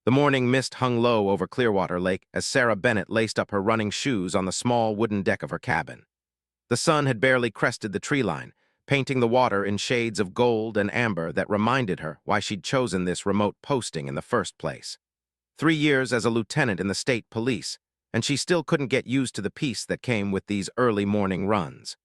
The morning mist hung low over Clearwater Lake as Sarah Bennett laced up her running shoes on the small wooden deck of her cabin. The sun had barely crested the tree line, painting the water in shades of gold and amber that reminded her why she'd chosen this remote posting in the first place. 3 years as a lieutenant in the state police, and she still couldn't get used to the peace that came with these early morning runs.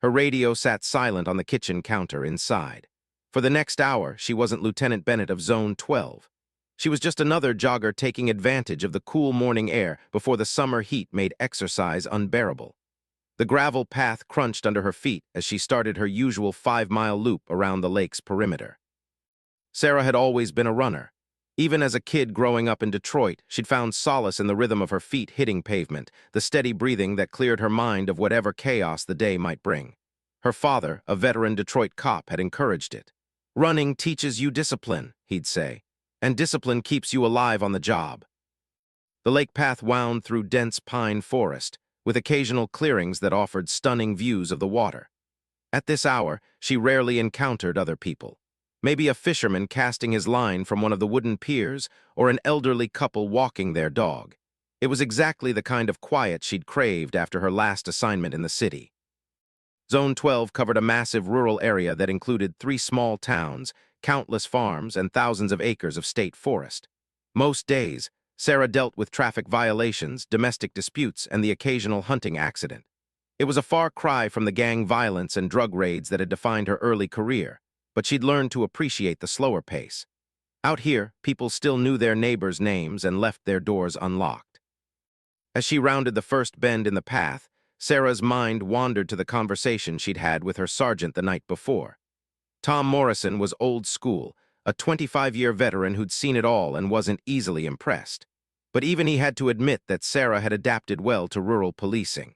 Her radio sat silent on the kitchen counter inside. For the next hour, she wasn't Lieutenant Bennett of Zone 12. She was just another jogger taking advantage of the cool morning air before the summer heat made exercise unbearable. The gravel path crunched under her feet as she started her usual 5-mile loop around the lake's perimeter. Sarah had always been a runner. Even as a kid growing up in Detroit, she'd found solace in the rhythm of her feet hitting pavement, the steady breathing that cleared her mind of whatever chaos the day might bring. Her father, a veteran Detroit cop, had encouraged it. "Running teaches you discipline," he'd say, "and discipline keeps you alive on the job." The lake path wound through dense pine forest, with occasional clearings that offered stunning views of the water. At this hour, she rarely encountered other people. Maybe a fisherman casting his line from one of the wooden piers, or an elderly couple walking their dog. It was exactly the kind of quiet she'd craved after her last assignment in the city. Zone 12 covered a massive rural area that included 3 small towns, countless farms, and thousands of acres of state forest. Most days, Sarah dealt with traffic violations, domestic disputes, and the occasional hunting accident. It was a far cry from the gang violence and drug raids that had defined her early career, but she'd learned to appreciate the slower pace. Out here, people still knew their neighbors' names and left their doors unlocked. As she rounded the first bend in the path, Sarah's mind wandered to the conversation she'd had with her sergeant the night before. Tom Morrison was old school, a 25-year veteran who'd seen it all and wasn't easily impressed. But even he had to admit that Sarah had adapted well to rural policing.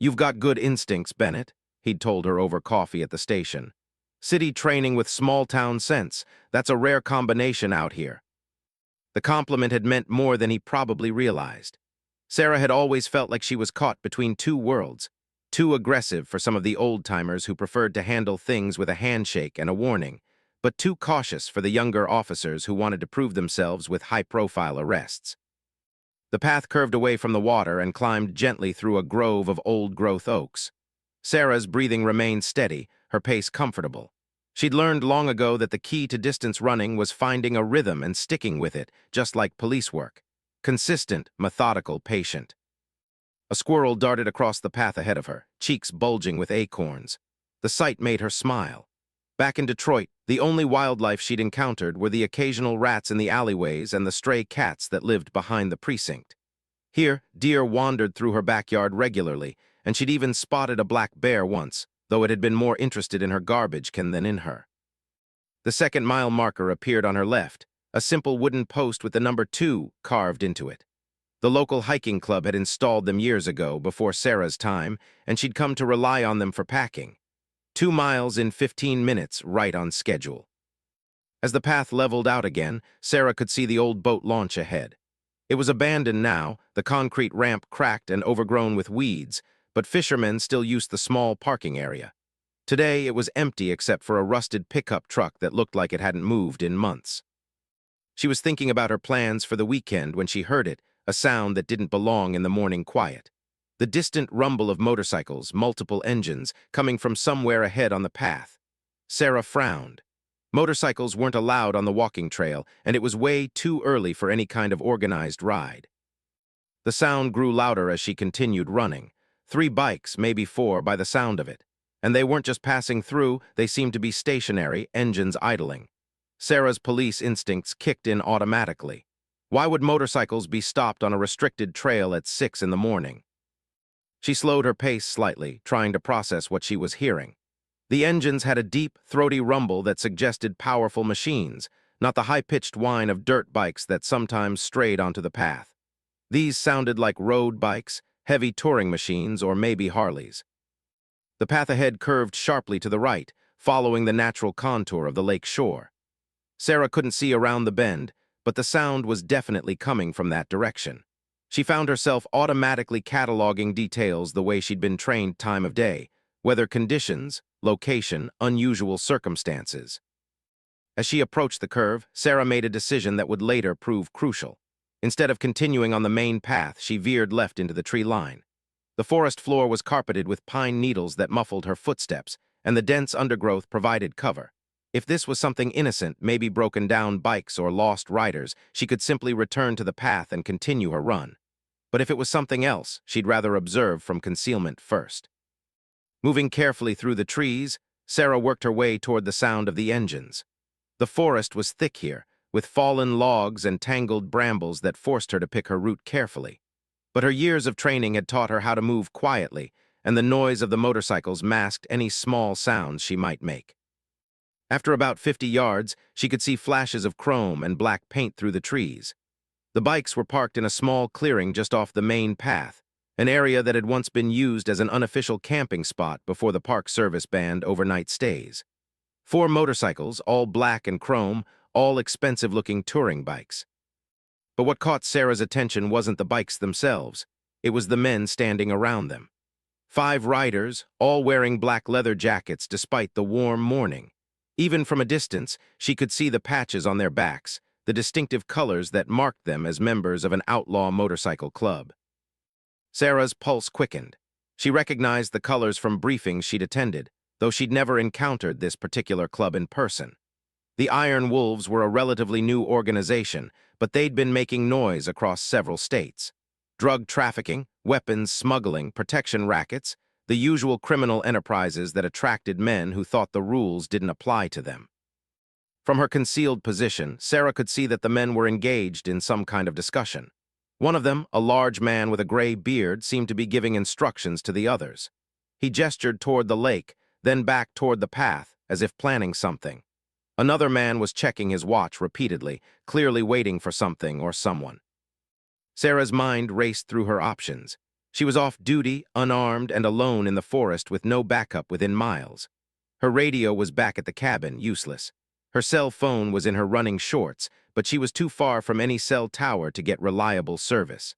"You've got good instincts, Bennett," he'd told her over coffee at the station. "City training with small-town sense, that's a rare combination out here." The compliment had meant more than he probably realized. Sarah had always felt like she was caught between two worlds, too aggressive for some of the old-timers who preferred to handle things with a handshake and a warning, but too cautious for the younger officers who wanted to prove themselves with high-profile arrests. The path curved away from the water and climbed gently through a grove of old-growth oaks. Sarah's breathing remained steady, her pace comfortable. She'd learned long ago that the key to distance running was finding a rhythm and sticking with it, just like police work. Consistent, methodical, patient. A squirrel darted across the path ahead of her, cheeks bulging with acorns. The sight made her smile. Back in Detroit, the only wildlife she'd encountered were the occasional rats in the alleyways and the stray cats that lived behind the precinct. Here, deer wandered through her backyard regularly, and she'd even spotted a black bear once, though it had been more interested in her garbage can than in her. The second-mile marker appeared on her left, a simple wooden post with the number 2 carved into it. The local hiking club had installed them years ago, before Sarah's time, and she'd come to rely on them for packing. 2 miles in 15 minutes, right on schedule. As the path leveled out again, Sarah could see the old boat launch ahead. It was abandoned now, the concrete ramp cracked and overgrown with weeds, but fishermen still used the small parking area. Today, it was empty except for a rusted pickup truck that looked like it hadn't moved in months. She was thinking about her plans for the weekend when she heard it, a sound that didn't belong in the morning quiet. The distant rumble of motorcycles, multiple engines, coming from somewhere ahead on the path. Sarah frowned. Motorcycles weren't allowed on the walking trail, and it was way too early for any kind of organized ride. The sound grew louder as she continued running. 3 bikes, maybe 4 by the sound of it. And they weren't just passing through, they seemed to be stationary, engines idling. Sarah's police instincts kicked in automatically. Why would motorcycles be stopped on a restricted trail at 6 in the morning? She slowed her pace slightly, trying to process what she was hearing. The engines had a deep, throaty rumble that suggested powerful machines, not the high-pitched whine of dirt bikes that sometimes strayed onto the path. These sounded like road bikes, heavy touring machines, or maybe Harleys. The path ahead curved sharply to the right, following the natural contour of the lake shore. Sarah couldn't see around the bend, but the sound was definitely coming from that direction. She found herself automatically cataloging details the way she'd been trained: time of day, weather conditions, location, unusual circumstances. As she approached the curve, Sarah made a decision that would later prove crucial. Instead of continuing on the main path, she veered left into the tree line. The forest floor was carpeted with pine needles that muffled her footsteps, and the dense undergrowth provided cover. If this was something innocent, maybe broken down bikes or lost riders, she could simply return to the path and continue her run. But if it was something else, she'd rather observe from concealment first. Moving carefully through the trees, Sarah worked her way toward the sound of the engines. The forest was thick here, with fallen logs and tangled brambles that forced her to pick her route carefully. But her years of training had taught her how to move quietly, and the noise of the motorcycles masked any small sounds she might make. After about 50 yards, she could see flashes of chrome and black paint through the trees. The bikes were parked in a small clearing just off the main path, an area that had once been used as an unofficial camping spot before the Park Service banned overnight stays. 4 motorcycles, all black and chrome, all expensive-looking touring bikes. But what caught Sarah's attention wasn't the bikes themselves, it was the men standing around them. 5 riders, all wearing black leather jackets despite the warm morning. Even from a distance, she could see the patches on their backs, the distinctive colors that marked them as members of an outlaw motorcycle club. Sarah's pulse quickened. She recognized the colors from briefings she'd attended, though she'd never encountered this particular club in person. The Iron Wolves were a relatively new organization, but they'd been making noise across several states. Drug trafficking, weapons smuggling, protection rackets, the usual criminal enterprises that attracted men who thought the rules didn't apply to them. From her concealed position, Sarah could see that the men were engaged in some kind of discussion. One of them, a large man with a gray beard, seemed to be giving instructions to the others. He gestured toward the lake, then back toward the path, as if planning something. Another man was checking his watch repeatedly, clearly waiting for something or someone. Sarah's mind raced through her options. She was off duty, unarmed, and alone in the forest with no backup within miles. Her radio was back at the cabin, useless. Her cell phone was in her running shorts, but she was too far from any cell tower to get reliable service.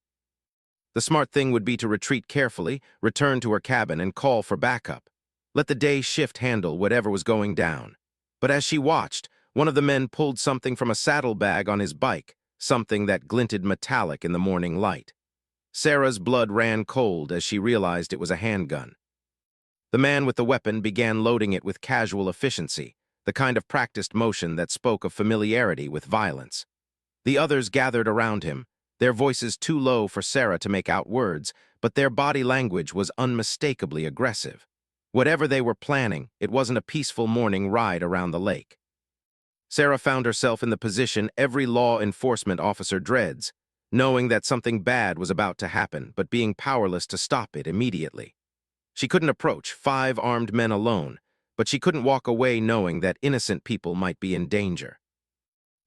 The smart thing would be to retreat carefully, return to her cabin, and call for backup. Let the day shift handle whatever was going down. But as she watched, one of the men pulled something from a saddlebag on his bike, something that glinted metallic in the morning light. Sarah's blood ran cold as she realized it was a handgun. The man with the weapon began loading it with casual efficiency, the kind of practiced motion that spoke of familiarity with violence. The others gathered around him, their voices too low for Sarah to make out words, but their body language was unmistakably aggressive. Whatever they were planning, it wasn't a peaceful morning ride around the lake. Sarah found herself in the position every law enforcement officer dreads, knowing that something bad was about to happen, but being powerless to stop it immediately. She couldn't approach 5 armed men alone, but she couldn't walk away knowing that innocent people might be in danger.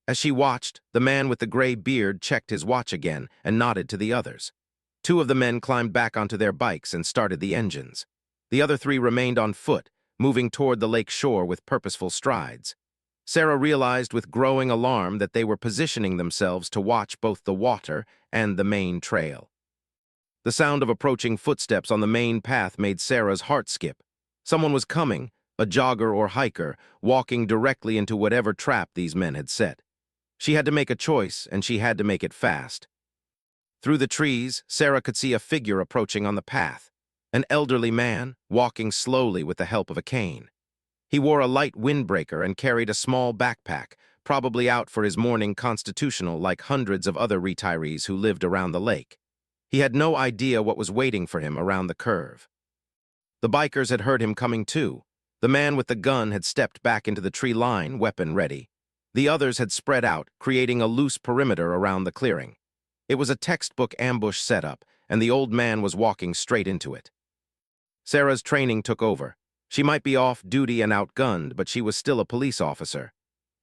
As she watched, the man with the gray beard checked his watch again and nodded to the others. 2 of the men climbed back onto their bikes and started the engines. The other 3 remained on foot, moving toward the lake shore with purposeful strides. Sarah realized with growing alarm that they were positioning themselves to watch both the water and the main trail. The sound of approaching footsteps on the main path made Sarah's heart skip. Someone was coming, a jogger or hiker, walking directly into whatever trap these men had set. She had to make a choice, and she had to make it fast. Through the trees, Sarah could see a figure approaching on the path. An elderly man, walking slowly with the help of a cane. He wore a light windbreaker and carried a small backpack, probably out for his morning constitutional like hundreds of other retirees who lived around the lake. He had no idea what was waiting for him around the curve. The bikers had heard him coming too. The man with the gun had stepped back into the tree line, weapon ready. The others had spread out, creating a loose perimeter around the clearing. It was a textbook ambush setup, and the old man was walking straight into it. Sarah's training took over. She might be off duty and outgunned, but she was still a police officer.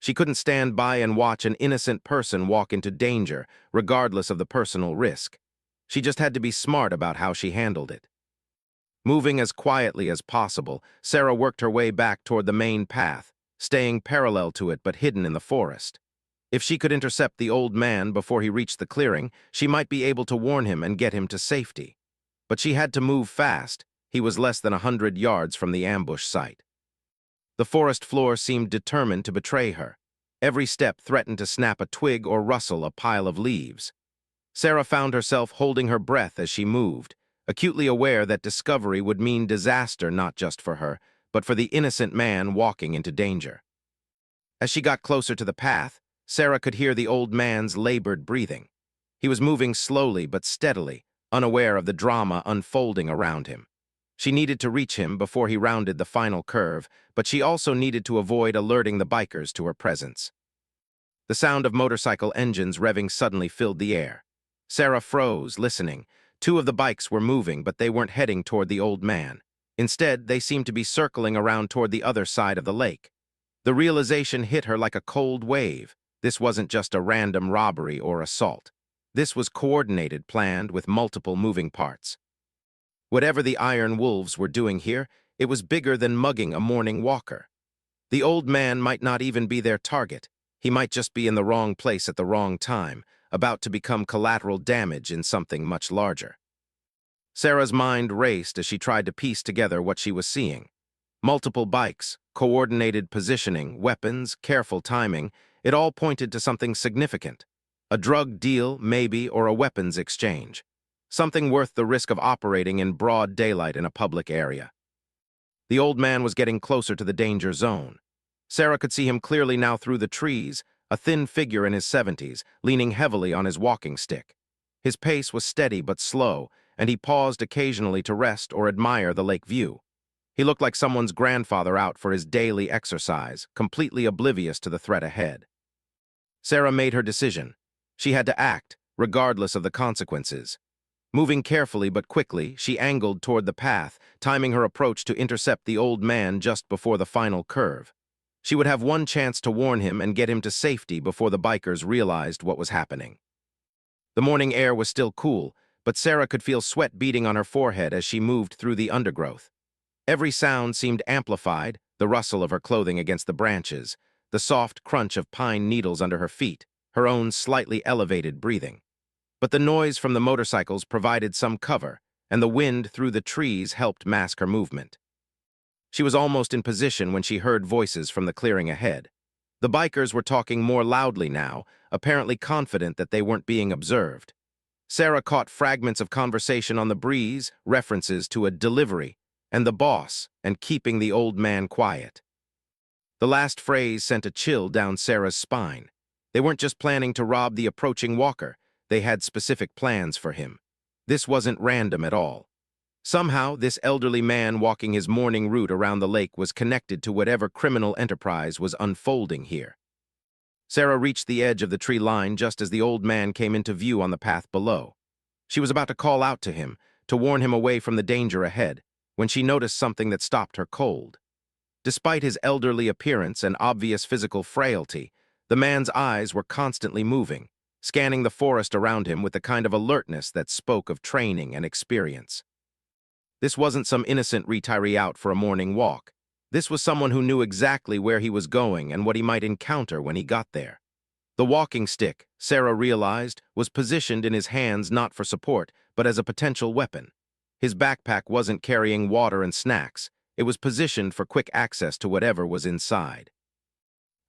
She couldn't stand by and watch an innocent person walk into danger, regardless of the personal risk. She just had to be smart about how she handled it. Moving as quietly as possible, Sarah worked her way back toward the main path, staying parallel to it but hidden in the forest. If she could intercept the old man before he reached the clearing, she might be able to warn him and get him to safety. But she had to move fast. He was less than 100 yards from the ambush site. The forest floor seemed determined to betray her. Every step threatened to snap a twig or rustle a pile of leaves. Sarah found herself holding her breath as she moved, acutely aware that discovery would mean disaster not just for her, but for the innocent man walking into danger. As she got closer to the path, Sarah could hear the old man's labored breathing. He was moving slowly but steadily, unaware of the drama unfolding around him. She needed to reach him before he rounded the final curve, but she also needed to avoid alerting the bikers to her presence. The sound of motorcycle engines revving suddenly filled the air. Sarah froze, listening. Two of the bikes were moving, but they weren't heading toward the old man. Instead, they seemed to be circling around toward the other side of the lake. The realization hit her like a cold wave. This wasn't just a random robbery or assault. This was coordinated, planned, with multiple moving parts. Whatever the Iron Wolves were doing here, it was bigger than mugging a morning walker. The old man might not even be their target. He might just be in the wrong place at the wrong time, about to become collateral damage in something much larger. Sarah's mind raced as she tried to piece together what she was seeing. Multiple bikes, coordinated positioning, weapons, careful timing, it all pointed to something significant. A drug deal, maybe, or a weapons exchange. Something worth the risk of operating in broad daylight in a public area. The old man was getting closer to the danger zone. Sarah could see him clearly now through the trees, a thin figure in his 70s, leaning heavily on his walking stick. His pace was steady but slow, and he paused occasionally to rest or admire the lake view. He looked like someone's grandfather out for his daily exercise, completely oblivious to the threat ahead. Sarah made her decision. She had to act, regardless of the consequences. Moving carefully but quickly, she angled toward the path, timing her approach to intercept the old man just before the final curve. She would have one chance to warn him and get him to safety before the bikers realized what was happening. The morning air was still cool, but Sarah could feel sweat beating on her forehead as she moved through the undergrowth. Every sound seemed amplified, the rustle of her clothing against the branches, the soft crunch of pine needles under her feet, her own slightly elevated breathing. But the noise from the motorcycles provided some cover, and the wind through the trees helped mask her movement. She was almost in position when she heard voices from the clearing ahead. The bikers were talking more loudly now, apparently confident that they weren't being observed. Sarah caught fragments of conversation on the breeze, references to a delivery, and the boss, and keeping the old man quiet. The last phrase sent a chill down Sarah's spine. They weren't just planning to rob the approaching walker. They had specific plans for him. This wasn't random at all. Somehow, this elderly man walking his morning route around the lake was connected to whatever criminal enterprise was unfolding here. Sarah reached the edge of the tree line just as the old man came into view on the path below. She was about to call out to him, to warn him away from the danger ahead, when she noticed something that stopped her cold. Despite his elderly appearance and obvious physical frailty, the man's eyes were constantly moving, scanning the forest around him with the kind of alertness that spoke of training and experience. This wasn't some innocent retiree out for a morning walk. This was someone who knew exactly where he was going and what he might encounter when he got there. The walking stick, Sarah realized, was positioned in his hands not for support, but as a potential weapon. His backpack wasn't carrying water and snacks. It was positioned for quick access to whatever was inside.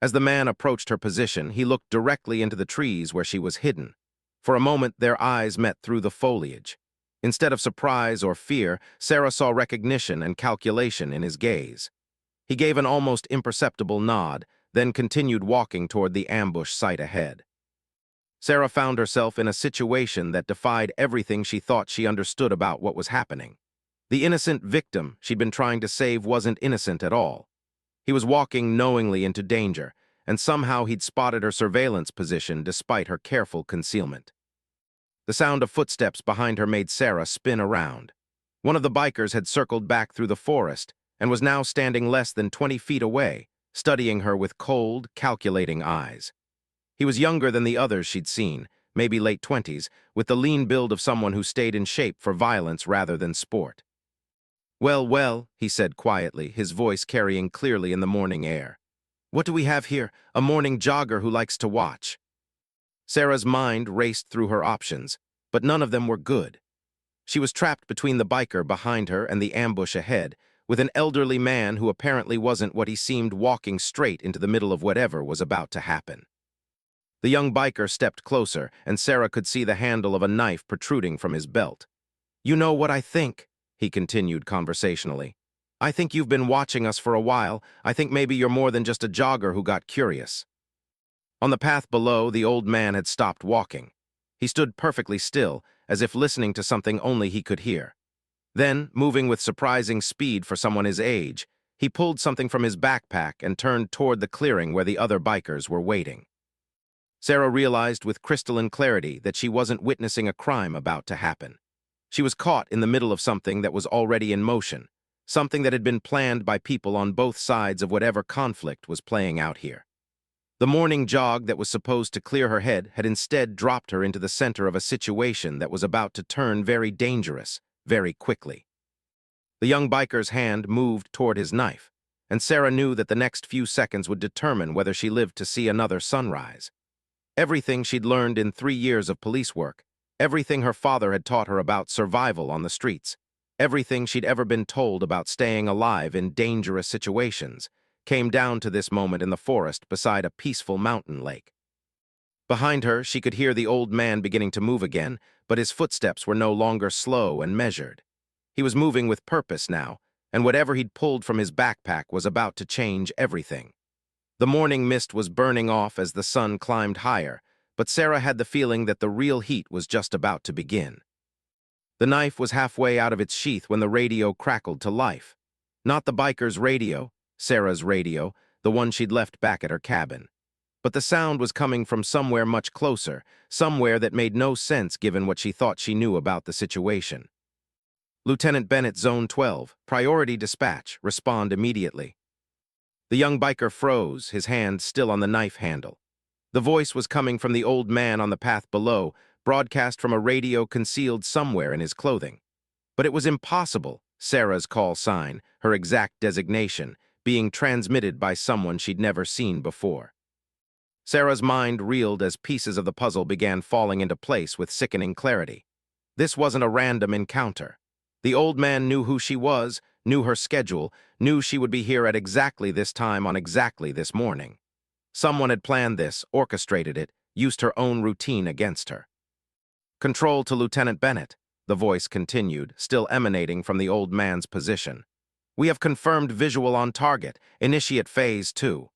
As the man approached her position, he looked directly into the trees where she was hidden. For a moment, their eyes met through the foliage. Instead of surprise or fear, Sarah saw recognition and calculation in his gaze. He gave an almost imperceptible nod, then continued walking toward the ambush site ahead. Sarah found herself in a situation that defied everything she thought she understood about what was happening. The innocent victim she'd been trying to save wasn't innocent at all. He was walking knowingly into danger, and somehow he'd spotted her surveillance position despite her careful concealment. The sound of footsteps behind her made Sarah spin around. One of the bikers had circled back through the forest and was now standing less than 20 feet away, studying her with cold, calculating eyes. He was younger than the others she'd seen, maybe late 20s, with the lean build of someone who stayed in shape for violence rather than sport. "Well, well," he said quietly, his voice carrying clearly in the morning air. "What do we have here? A morning jogger who likes to watch." Sarah's mind raced through her options, but none of them were good. She was trapped between the biker behind her and the ambush ahead, with an elderly man who apparently wasn't what he seemed, walking straight into the middle of whatever was about to happen. The young biker stepped closer, and Sarah could see the handle of a knife protruding from his belt. "You know what I think?" he continued conversationally. "I think you've been watching us for a while. I think maybe you're more than just a jogger who got curious." On the path below, the old man had stopped walking. He stood perfectly still, as if listening to something only he could hear. Then, moving with surprising speed for someone his age, he pulled something from his backpack and turned toward the clearing where the other bikers were waiting. Sarah realized with crystalline clarity that she wasn't witnessing a crime about to happen. She was caught in the middle of something that was already in motion, something that had been planned by people on both sides of whatever conflict was playing out here. The morning jog that was supposed to clear her head had instead dropped her into the center of a situation that was about to turn very dangerous, very quickly. The young biker's hand moved toward his knife, and Sarah knew that the next few seconds would determine whether she lived to see another sunrise. Everything she'd learned in 3 years of police work, everything her father had taught her about survival on the streets, everything she'd ever been told about staying alive in dangerous situations, came down to this moment in the forest beside a peaceful mountain lake. Behind her, she could hear the old man beginning to move again, but his footsteps were no longer slow and measured. He was moving with purpose now, and whatever he'd pulled from his backpack was about to change everything. The morning mist was burning off as the sun climbed higher, but Sarah had the feeling that the real heat was just about to begin. The knife was halfway out of its sheath when the radio crackled to life. Not the biker's radio, Sarah's radio, the one she'd left back at her cabin. But the sound was coming from somewhere much closer, somewhere that made no sense given what she thought she knew about the situation. "Lieutenant Bennett, Zone 12, priority dispatch, respond immediately." The young biker froze, his hand still on the knife handle. The voice was coming from the old man on the path below, broadcast from a radio concealed somewhere in his clothing. But it was impossible, Sarah's call sign, her exact designation, being transmitted by someone she'd never seen before. Sarah's mind reeled as pieces of the puzzle began falling into place with sickening clarity. This wasn't a random encounter. The old man knew who she was, knew her schedule, knew she would be here at exactly this time on exactly this morning. Someone had planned this, orchestrated it, used her own routine against her. "Control to Lieutenant Bennett," the voice continued, still emanating from the old man's position. "We have confirmed visual on target. Initiate phase 2.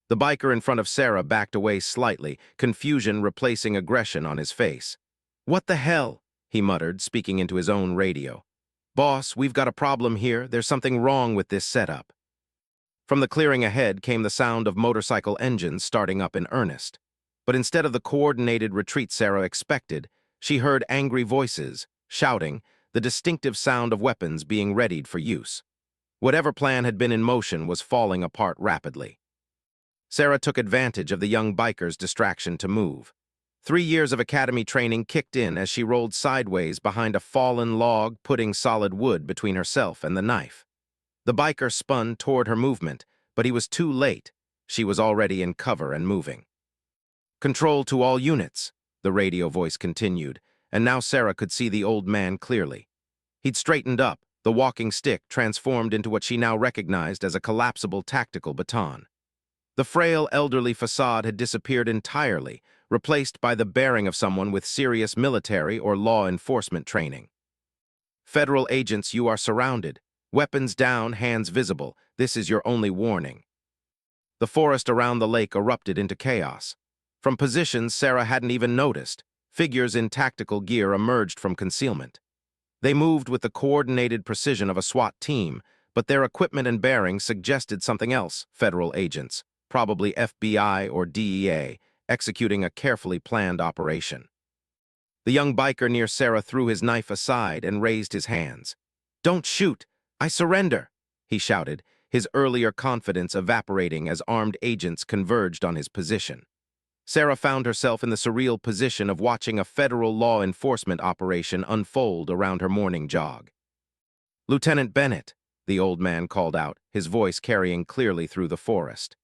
The biker in front of Sarah backed away slightly, confusion replacing aggression on his face. "What the hell?" he muttered, speaking into his own radio. "Boss, we've got a problem here. There's something wrong with this setup." From the clearing ahead came the sound of motorcycle engines starting up in earnest. But instead of the coordinated retreat Sarah expected, she heard angry voices, shouting, the distinctive sound of weapons being readied for use. Whatever plan had been in motion was falling apart rapidly. Sarah took advantage of the young biker's distraction to move. 3 years of academy training kicked in as she rolled sideways behind a fallen log, putting solid wood between herself and the knife. The biker spun toward her movement, but he was too late. She was already in cover and moving. "Control to all units," the radio voice continued, and now Sarah could see the old man clearly. He'd straightened up, the walking stick transformed into what she now recognized as a collapsible tactical baton. The frail elderly facade had disappeared entirely, replaced by the bearing of someone with serious military or law enforcement training. "Federal agents, you are surrounded. Weapons down, hands visible. This is your only warning." The forest around the lake erupted into chaos. From positions Sarah hadn't even noticed, figures in tactical gear emerged from concealment. They moved with the coordinated precision of a SWAT team, but their equipment and bearings suggested something else: federal agents, probably FBI or DEA, executing a carefully planned operation. The young biker near Sarah threw his knife aside and raised his hands. "Don't shoot! I surrender!" he shouted, his earlier confidence evaporating as armed agents converged on his position. Sarah found herself in the surreal position of watching a federal law enforcement operation unfold around her morning jog. "Lieutenant Bennett," the old man called out, his voice carrying clearly through the forest.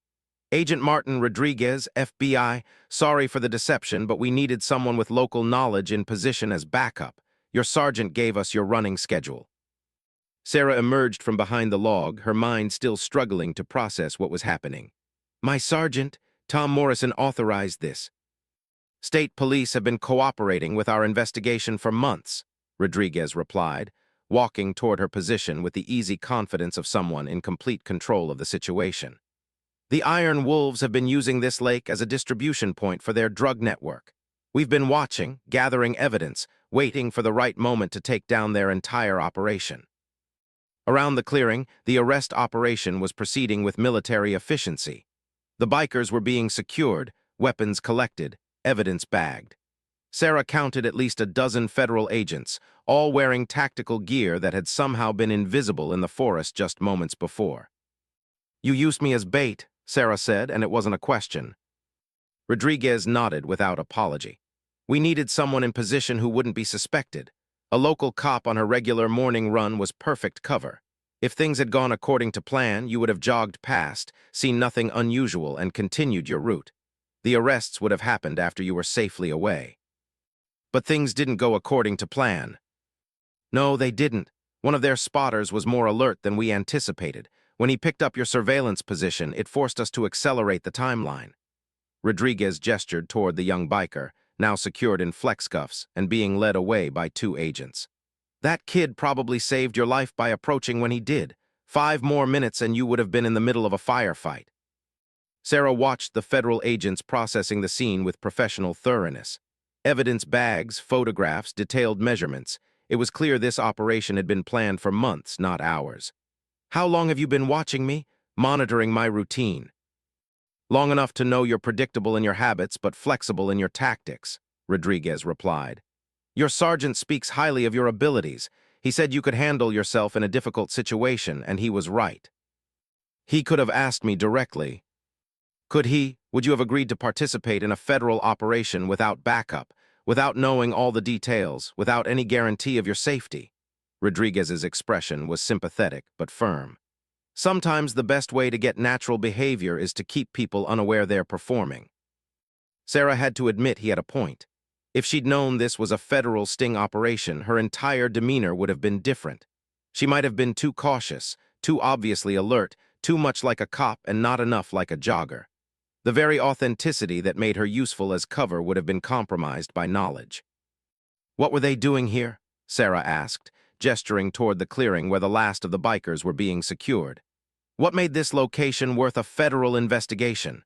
"Agent Martin Rodriguez, FBI, sorry for the deception, but we needed someone with local knowledge in position as backup. Your sergeant gave us your running schedule." Sarah emerged from behind the log, her mind still struggling to process what was happening. "My sergeant, Tom Morrison, authorized this. State police have been cooperating with our investigation for months," Rodriguez replied, walking toward her position with the easy confidence of someone in complete control of the situation. "The Iron Wolves have been using this lake as a distribution point for their drug network. We've been watching, gathering evidence, waiting for the right moment to take down their entire operation." Around the clearing, the arrest operation was proceeding with military efficiency. The bikers were being secured, weapons collected, evidence bagged. Sarah counted at least a dozen federal agents, all wearing tactical gear that had somehow been invisible in the forest just moments before. "You used me as bait," Sarah said, and it wasn't a question. Rodriguez nodded without apology. "We needed someone in position who wouldn't be suspected. A local cop on her regular morning run was perfect cover. If things had gone according to plan, you would have jogged past, seen nothing unusual, and continued your route. The arrests would have happened after you were safely away." "But things didn't go according to plan." "No, they didn't. One of their spotters was more alert than we anticipated. When he picked up your surveillance position, it forced us to accelerate the timeline." Rodriguez gestured toward the young biker, now secured in flex cuffs and being led away by two agents. "That kid probably saved your life by approaching when he did. 5 more minutes and you would have been in the middle of a firefight." Sarah watched the federal agents processing the scene with professional thoroughness. Evidence bags, photographs, detailed measurements. It was clear this operation had been planned for months, not hours. "How long have you been watching me? Monitoring my routine." "Long enough to know you're predictable in your habits but flexible in your tactics," Rodriguez replied. "Your sergeant speaks highly of your abilities. He said you could handle yourself in a difficult situation, and he was right." "He could have asked me directly." "Could he? Would you have agreed to participate in a federal operation without backup, without knowing all the details, without any guarantee of your safety?" Rodriguez's expression was sympathetic but firm. "Sometimes the best way to get natural behavior is to keep people unaware they're performing." Sarah had to admit he had a point. If she'd known this was a federal sting operation, her entire demeanor would have been different. She might have been too cautious, too obviously alert, too much like a cop and not enough like a jogger. The very authenticity that made her useful as cover would have been compromised by knowledge. "What were they doing here?" Sarah asked, gesturing toward the clearing where the last of the bikers were being secured. "What made this location worth a federal investigation?"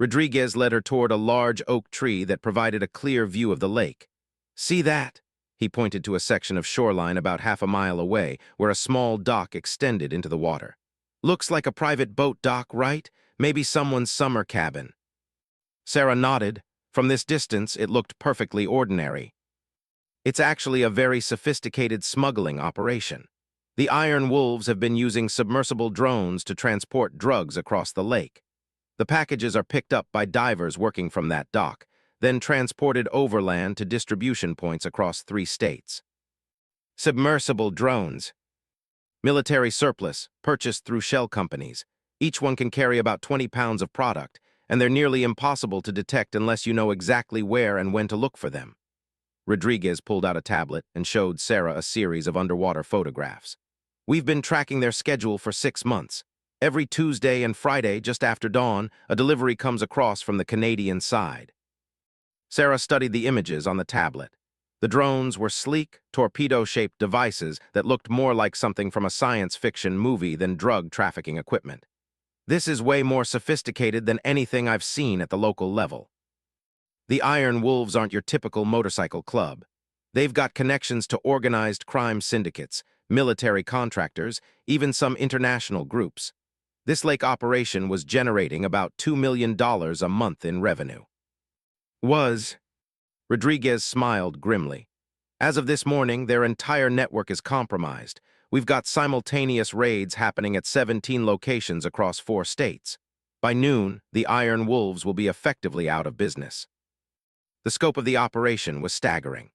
Rodriguez led her toward a large oak tree that provided a clear view of the lake. "See that?" He pointed to a section of shoreline about half a mile away where a small dock extended into the water. "Looks like a private boat dock, right? Maybe someone's summer cabin." Sarah nodded. From this distance, it looked perfectly ordinary. "It's actually a very sophisticated smuggling operation. The Iron Wolves have been using submersible drones to transport drugs across the lake. The packages are picked up by divers working from that dock, then transported overland to distribution points across 3 states. Submersible drones. Military surplus, purchased through shell companies. Each one can carry about 20 pounds of product, and they're nearly impossible to detect unless you know exactly where and when to look for them." Rodriguez pulled out a tablet and showed Sarah a series of underwater photographs. "We've been tracking their schedule for 6 months. Every Tuesday and Friday, just after dawn, a delivery comes across from the Canadian side." Sarah studied the images on the tablet. The drones were sleek, torpedo-shaped devices that looked more like something from a science fiction movie than drug trafficking equipment. "This is way more sophisticated than anything I've seen at the local level." The Iron Wolves aren't your typical motorcycle club. They've got connections to organized crime syndicates, military contractors, even some international groups. This lake operation was generating about $2 million a month in revenue. Rodriguez smiled grimly. "As of this morning, their entire network is compromised. We've got simultaneous raids happening at 17 locations across 4 states. By noon, the Iron Wolves will be effectively out of business." The scope of the operation was staggering.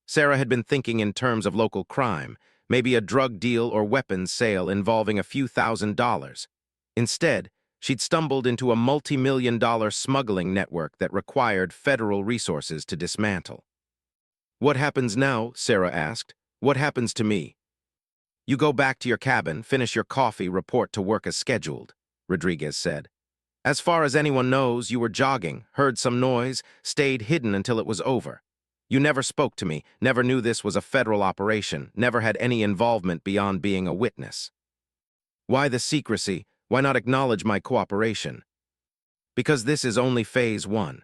Sarah had been thinking in terms of local crime, maybe a drug deal or weapons sale involving a few $1,000s. Instead, she'd stumbled into a multi-million-dollar smuggling network that required federal resources to dismantle. "What happens now?" Sarah asked. "What happens to me?" You go back to your cabin, finish your coffee, report to work as scheduled, Rodriguez said. As far as anyone knows, you were jogging, heard some noise, stayed hidden until it was over. You never spoke to me, never knew this was a federal operation, never had any involvement beyond being a witness. Why the secrecy? Why not acknowledge my cooperation? Because this is only phase 1.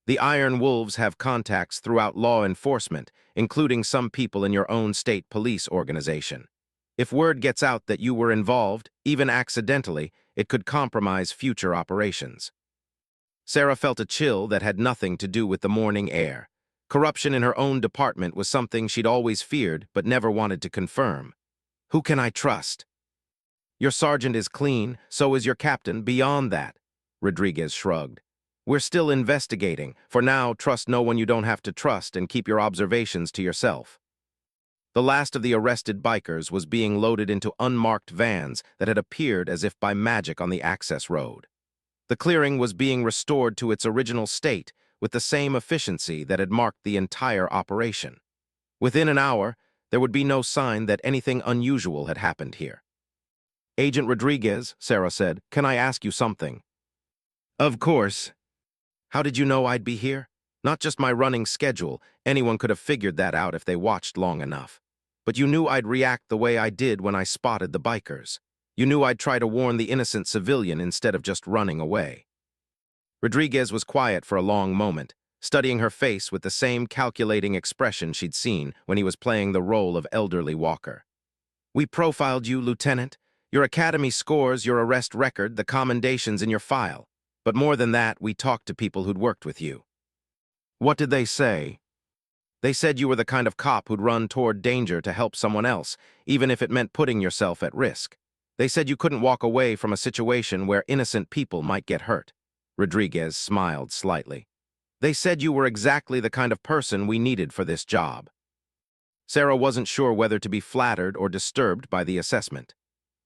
The Iron Wolves have contacts throughout law enforcement, including some people in your own state police organization. If word gets out that you were involved, even accidentally, it could compromise future operations. Sarah felt a chill that had nothing to do with the morning air. Corruption in her own department was something she'd always feared but never wanted to confirm. Who can I trust? Your sergeant is clean, so is your captain. Beyond that, Rodriguez shrugged. We're still investigating. For now, trust no one you don't have to trust and keep your observations to yourself. The last of the arrested bikers was being loaded into unmarked vans that had appeared as if by magic on the access road. The clearing was being restored to its original state with the same efficiency that had marked the entire operation. Within an hour, there would be no sign that anything unusual had happened here. Agent Rodriguez, Sarah said, can I ask you something? Of course. How did you know I'd be here? Not just my running schedule. Anyone could have figured that out if they watched long enough. But you knew I'd react the way I did when I spotted the bikers. You knew I'd try to warn the innocent civilian instead of just running away. Rodriguez was quiet for a long moment, studying her face with the same calculating expression she'd seen when he was playing the role of elderly Walker. We profiled you, Lieutenant. Your academy scores, your arrest record, the commendations in your file. But more than that, we talked to people who'd worked with you. What did they say? They said you were the kind of cop who'd run toward danger to help someone else, even if it meant putting yourself at risk. They said you couldn't walk away from a situation where innocent people might get hurt. Rodriguez smiled slightly. They said you were exactly the kind of person we needed for this job. Sarah wasn't sure whether to be flattered or disturbed by the assessment.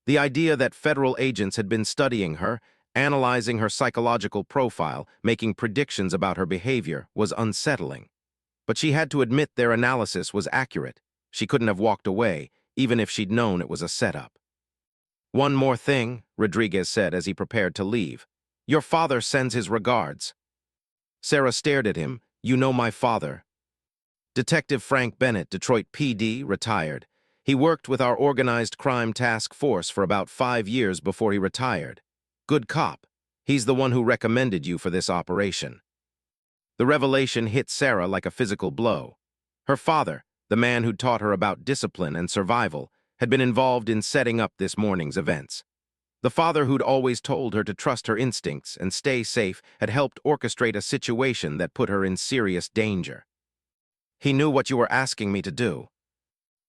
The idea that federal agents had been studying her, analyzing her psychological profile, making predictions about her behavior, was unsettling. But she had to admit their analysis was accurate. She couldn't have walked away, even if she'd known it was a setup. One more thing, Rodriguez said as he prepared to leave. Your father sends his regards. Sarah stared at him. You know my father. Detective Frank Bennett, Detroit PD, retired. He worked with our organized crime task force for about 5 years before he retired. Good cop. He's the one who recommended you for this operation. The revelation hit Sarah like a physical blow. Her father, the man who'd taught her about discipline and survival, had been involved in setting up this morning's events. The father who'd always told her to trust her instincts and stay safe had helped orchestrate a situation that put her in serious danger. He knew what you were asking me to do.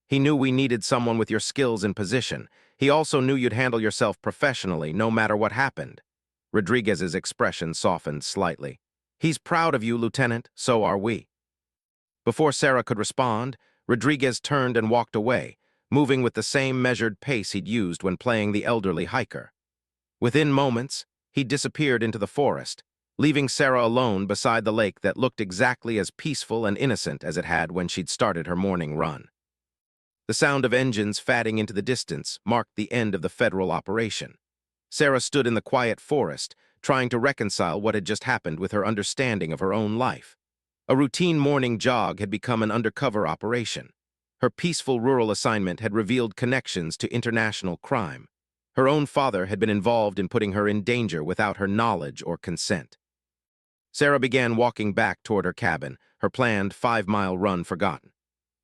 He knew we needed someone with your skills and position. He also knew you'd handle yourself professionally no matter what happened. Rodriguez's expression softened slightly. He's proud of you, Lieutenant. So are we. Before Sarah could respond, Rodriguez turned and walked away, moving with the same measured pace he'd used when playing the elderly hiker. Within moments, he disappeared into the forest, leaving Sarah alone beside the lake that looked exactly as peaceful and innocent as it had when she'd started her morning run. The sound of engines fatting into the distance marked the end of the federal operation. Sarah stood in the quiet forest, trying to reconcile what had just happened with her understanding of her own life. A routine morning jog had become an undercover operation. Her peaceful rural assignment had revealed connections to international crime. Her own father had been involved in putting her in danger without her knowledge or consent. Sarah began walking back toward her cabin, her planned 5-mile run forgotten.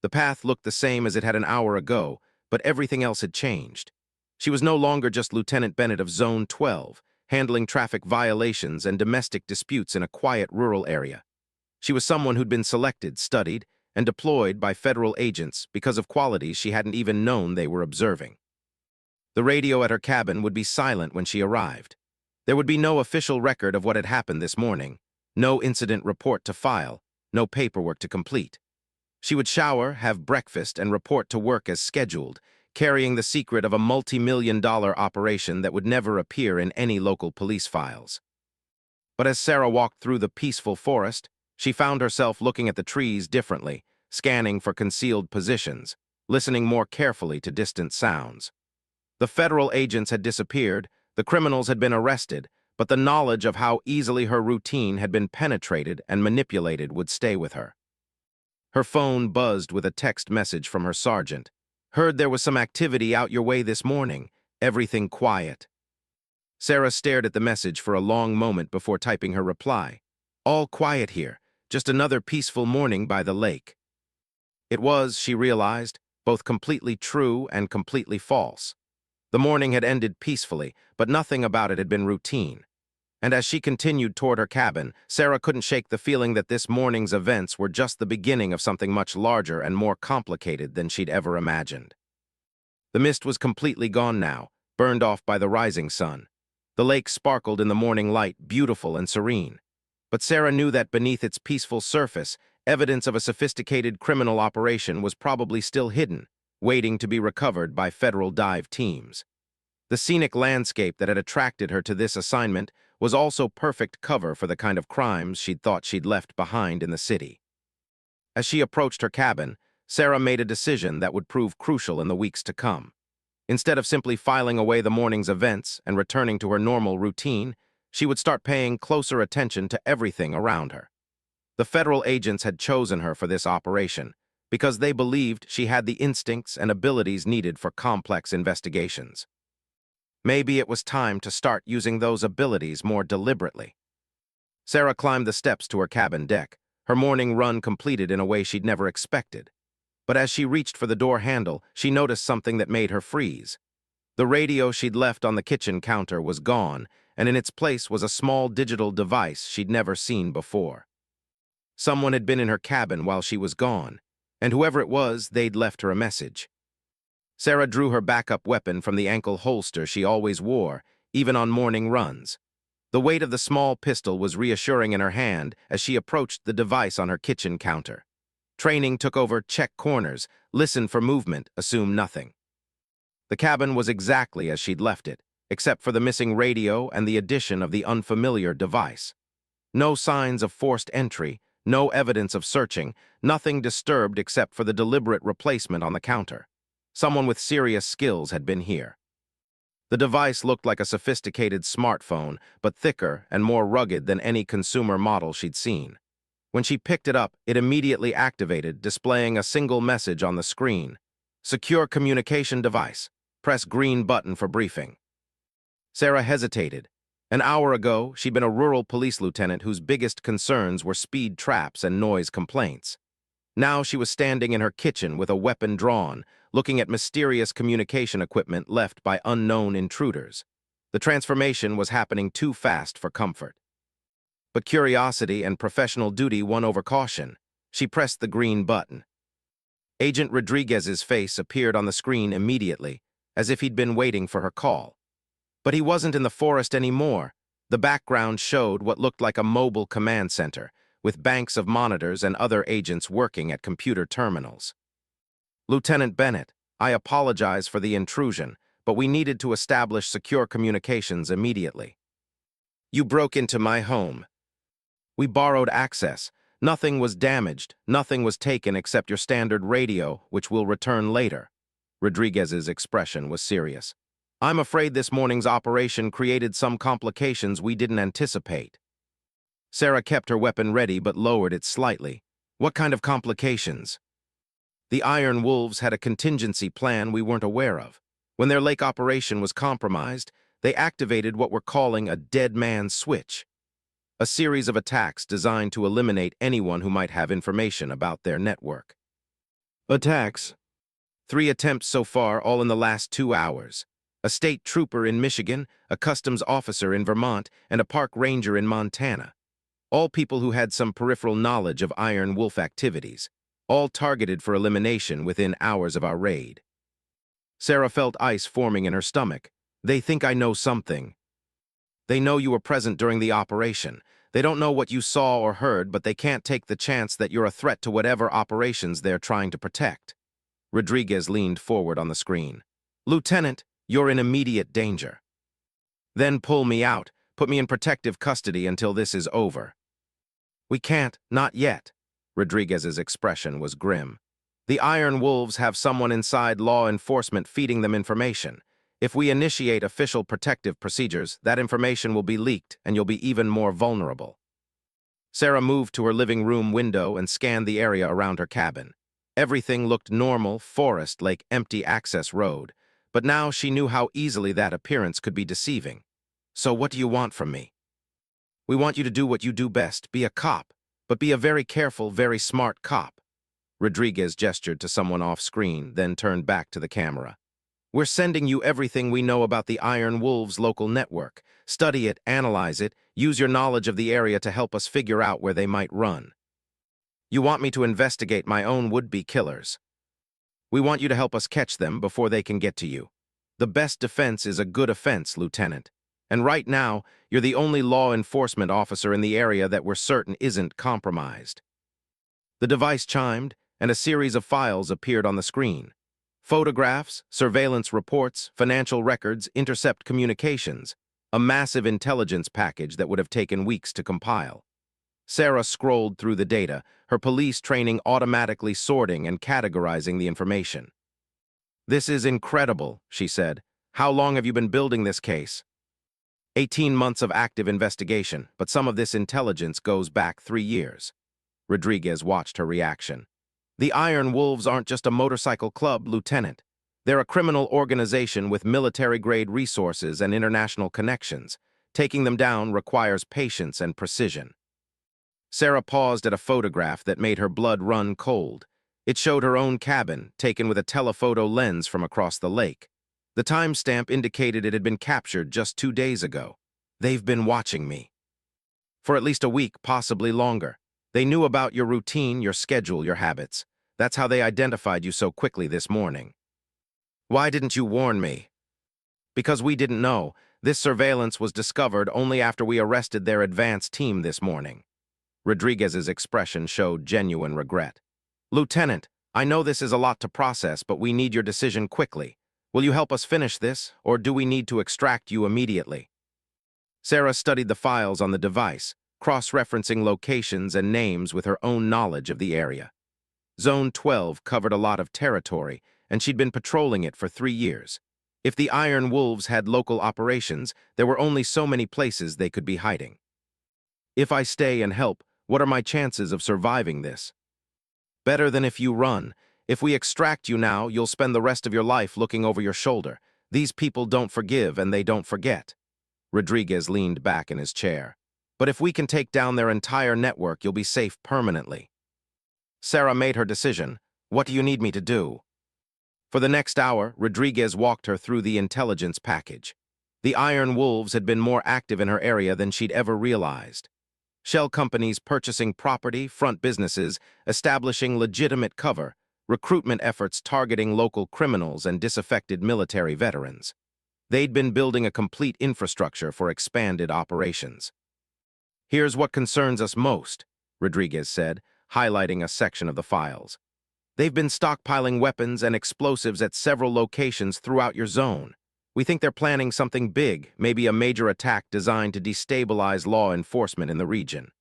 The path looked the same as it had an hour ago, but everything else had changed. She was no longer just Lieutenant Bennett of Zone 12, handling traffic violations and domestic disputes in a quiet rural area. She was someone who'd been selected, studied, and deployed by federal agents because of qualities she hadn't even known they were observing. The radio at her cabin would be silent when she arrived. There would be no official record of what had happened this morning, no incident report to file, no paperwork to complete. She would shower, have breakfast, and report to work as scheduled, carrying the secret of a multi-million-dollar operation that would never appear in any local police files. But as Sarah walked through the peaceful forest, she found herself looking at the trees differently, scanning for concealed positions. listening more carefully to distant sounds. The federal agents had disappeared, the criminals had been arrested, but the knowledge of how easily her routine had been penetrated and manipulated would stay with her. Her phone buzzed with a text message from her sergeant. "Heard there was some activity out your way this morning. Everything quiet." Sarah stared at the message for a long moment before typing her reply. "All quiet here. Just another peaceful morning by the lake." It was, she realized, both completely true and completely false. The morning had ended peacefully, but nothing about it had been routine. And as she continued toward her cabin, Sarah couldn't shake the feeling that this morning's events were just the beginning of something much larger and more complicated than she'd ever imagined. The mist was completely gone now, burned off by the rising sun. The lake sparkled in the morning light, beautiful and serene. But Sarah knew that beneath its peaceful surface, evidence of a sophisticated criminal operation was probably still hidden, waiting to be recovered by federal dive teams. The scenic landscape that had attracted her to this assignment was also perfect cover for the kind of crimes she'd thought she'd left behind in the city. As she approached her cabin, Sarah made a decision that would prove crucial in the weeks to come. Instead of simply filing away the morning's events and returning to her normal routine, she would start paying closer attention to everything around her. The federal agents had chosen her for this operation because they believed she had the instincts and abilities needed for complex investigations. Maybe it was time to start using those abilities more deliberately. Sarah climbed the steps to her cabin deck, her morning run completed in a way she'd never expected. But as she reached for the door handle, she noticed something that made her freeze. The radio she'd left on the kitchen counter was gone, and in its place was a small digital device she'd never seen before. Someone had been in her cabin while she was gone, and whoever it was, they'd left her a message. Sarah drew her backup weapon from the ankle holster she always wore, even on morning runs. The weight of the small pistol was reassuring in her hand as she approached the device on her kitchen counter. Training took over check corners, listen for movement, assume nothing. The cabin was exactly as she'd left it, except for the missing radio and the addition of the unfamiliar device. No signs of forced entry, no evidence of searching, nothing disturbed except for the deliberate replacement on the counter. Someone with serious skills had been here. The device looked like a sophisticated smartphone, but thicker and more rugged than any consumer model she'd seen. When she picked it up, it immediately activated, displaying a single message on the screen. "Secure communication device. Press green button for briefing." Sarah hesitated. An hour ago, she'd been a rural police lieutenant whose biggest concerns were speed traps and noise complaints. Now she was standing in her kitchen with a weapon drawn, looking at mysterious communication equipment left by unknown intruders. The transformation was happening too fast for comfort. But curiosity and professional duty won over caution. She pressed the green button. Agent Rodriguez's face appeared on the screen immediately, as if he'd been waiting for her call. But he wasn't in the forest anymore. The background showed what looked like a mobile command center, with banks of monitors and other agents working at computer terminals. "Lieutenant Bennett, I apologize for the intrusion, but we needed to establish secure communications immediately. You broke into my home. We borrowed access. Nothing was damaged, nothing was taken except your standard radio, which will return later." Rodriguez's expression was serious. "I'm afraid this morning's operation created some complications we didn't anticipate." Sarah kept her weapon ready but lowered it slightly. "What kind of complications?" "The Iron Wolves had a contingency plan we weren't aware of. When their lake operation was compromised, they activated what we're calling a dead man switch, a series of attacks designed to eliminate anyone who might have information about their network." "Attacks?" "3 attempts so far, all in the last 2 hours. A state trooper in Michigan, a customs officer in Vermont, and a park ranger in Montana. All people who had some peripheral knowledge of Iron Wolf activities, all targeted for elimination within hours of our raid." Sarah felt ice forming in her stomach. "They think I know something. They know you were present during the operation. They don't know what you saw or heard, but they can't take the chance that you're a threat to whatever operations they're trying to protect." Rodriguez leaned forward on the screen. "Lieutenant, you're in immediate danger. Then pull me out, put me in protective custody until this is over." "We can't, not yet." Rodriguez's expression was grim. The Iron Wolves have someone inside law enforcement feeding them information. If we initiate official protective procedures, that information will be leaked and you'll be even more vulnerable. Sarah moved to her living room window and scanned the area around her cabin. Everything looked normal, forest like empty access road, but now she knew how easily that appearance could be deceiving. So what do you want from me? We want you to do what you do best, be a cop, but be a very careful, very smart cop. Rodriguez gestured to someone off-screen, then turned back to the camera. We're sending you everything we know about the Iron Wolves local network. Study it, analyze it, use your knowledge of the area to help us figure out where they might run. You want me to investigate my own would-be killers. We want you to help us catch them before they can get to you. The best defense is a good offense, Lieutenant. And right now, you're the only law enforcement officer in the area that we're certain isn't compromised. The device chimed, and a series of files appeared on the screen. Photographs, surveillance reports, financial records, intercept communications, a massive intelligence package that would have taken weeks to compile. Sarah scrolled through the data, her police training automatically sorting and categorizing the information. This is incredible, she said. How long have you been building this case? 18 months of active investigation, but some of this intelligence goes back 3 years. Rodriguez watched her reaction. The Iron Wolves aren't just a motorcycle club, Lieutenant. They're a criminal organization with military-grade resources and international connections. Taking them down requires patience and precision. Sarah paused at a photograph that made her blood run cold. It showed her own cabin, taken with a telephoto lens from across the lake. The timestamp indicated it had been captured just 2 days ago. They've been watching me. For at least a week, possibly longer. They knew about your routine, your schedule, your habits. That's how they identified you so quickly this morning. Why didn't you warn me? Because we didn't know. This surveillance was discovered only after we arrested their advance team this morning. Rodriguez's expression showed genuine regret. Lieutenant, I know this is a lot to process, but we need your decision quickly. Will you help us finish this, or do we need to extract you immediately? Sarah studied the files on the device, cross-referencing locations and names with her own knowledge of the area. Zone 12 covered a lot of territory, and she'd been patrolling it for 3 years. If the Iron Wolves had local operations, there were only so many places they could be hiding. If I stay and help, what are my chances of surviving this? Better than if you run. If we extract you now, you'll spend the rest of your life looking over your shoulder. These people don't forgive and they don't forget. Rodriguez leaned back in his chair. But if we can take down their entire network, you'll be safe permanently. Sarah made her decision. What do you need me to do? For the next hour, Rodriguez walked her through the intelligence package. The Iron Wolves had been more active in her area than she'd ever realized. Shell companies purchasing property, front businesses, establishing legitimate cover, recruitment efforts targeting local criminals and disaffected military veterans. They'd been building a complete infrastructure for expanded operations. Here's what concerns us most, Rodriguez said, highlighting a section of the files. They've been stockpiling weapons and explosives at several locations throughout your zone. We think they're planning something big, maybe a major attack designed to destabilize law enforcement in the region.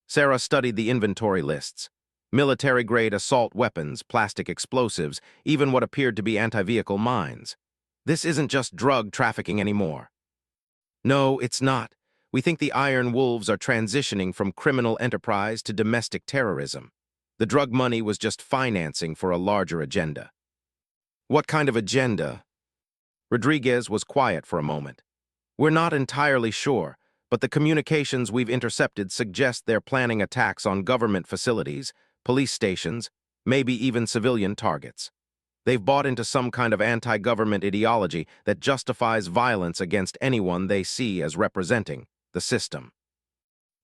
Sarah studied the inventory lists. Military-grade assault weapons, plastic explosives, even what appeared to be anti-vehicle mines. This isn't just drug trafficking anymore. No, it's not. We think the Iron Wolves are transitioning from criminal enterprise to domestic terrorism. The drug money was just financing for a larger agenda. What kind of agenda? Rodriguez was quiet for a moment. We're not entirely sure, but the communications we've intercepted suggest they're planning attacks on government facilities, police stations, maybe even civilian targets. They've bought into some kind of anti-government ideology that justifies violence against anyone they see as representing the system.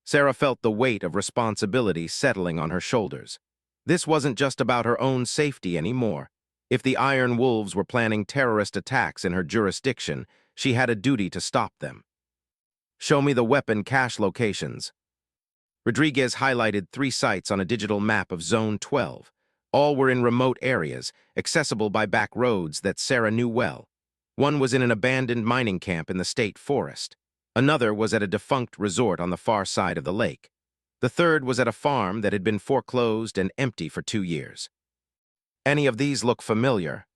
Sarah felt the weight of responsibility settling on her shoulders. This wasn't just about her own safety anymore. If the Iron Wolves were planning terrorist attacks in her jurisdiction, she had a duty to stop them. Show me the weapon cache locations. Rodriguez highlighted 3 sites on a digital map of Zone 12. All were in remote areas, accessible by back roads that Sarah knew well. One was in an abandoned mining camp in the state forest. Another was at a defunct resort on the far side of the lake. The third was at a farm that had been foreclosed and empty for 2 years. Any of these look familiar?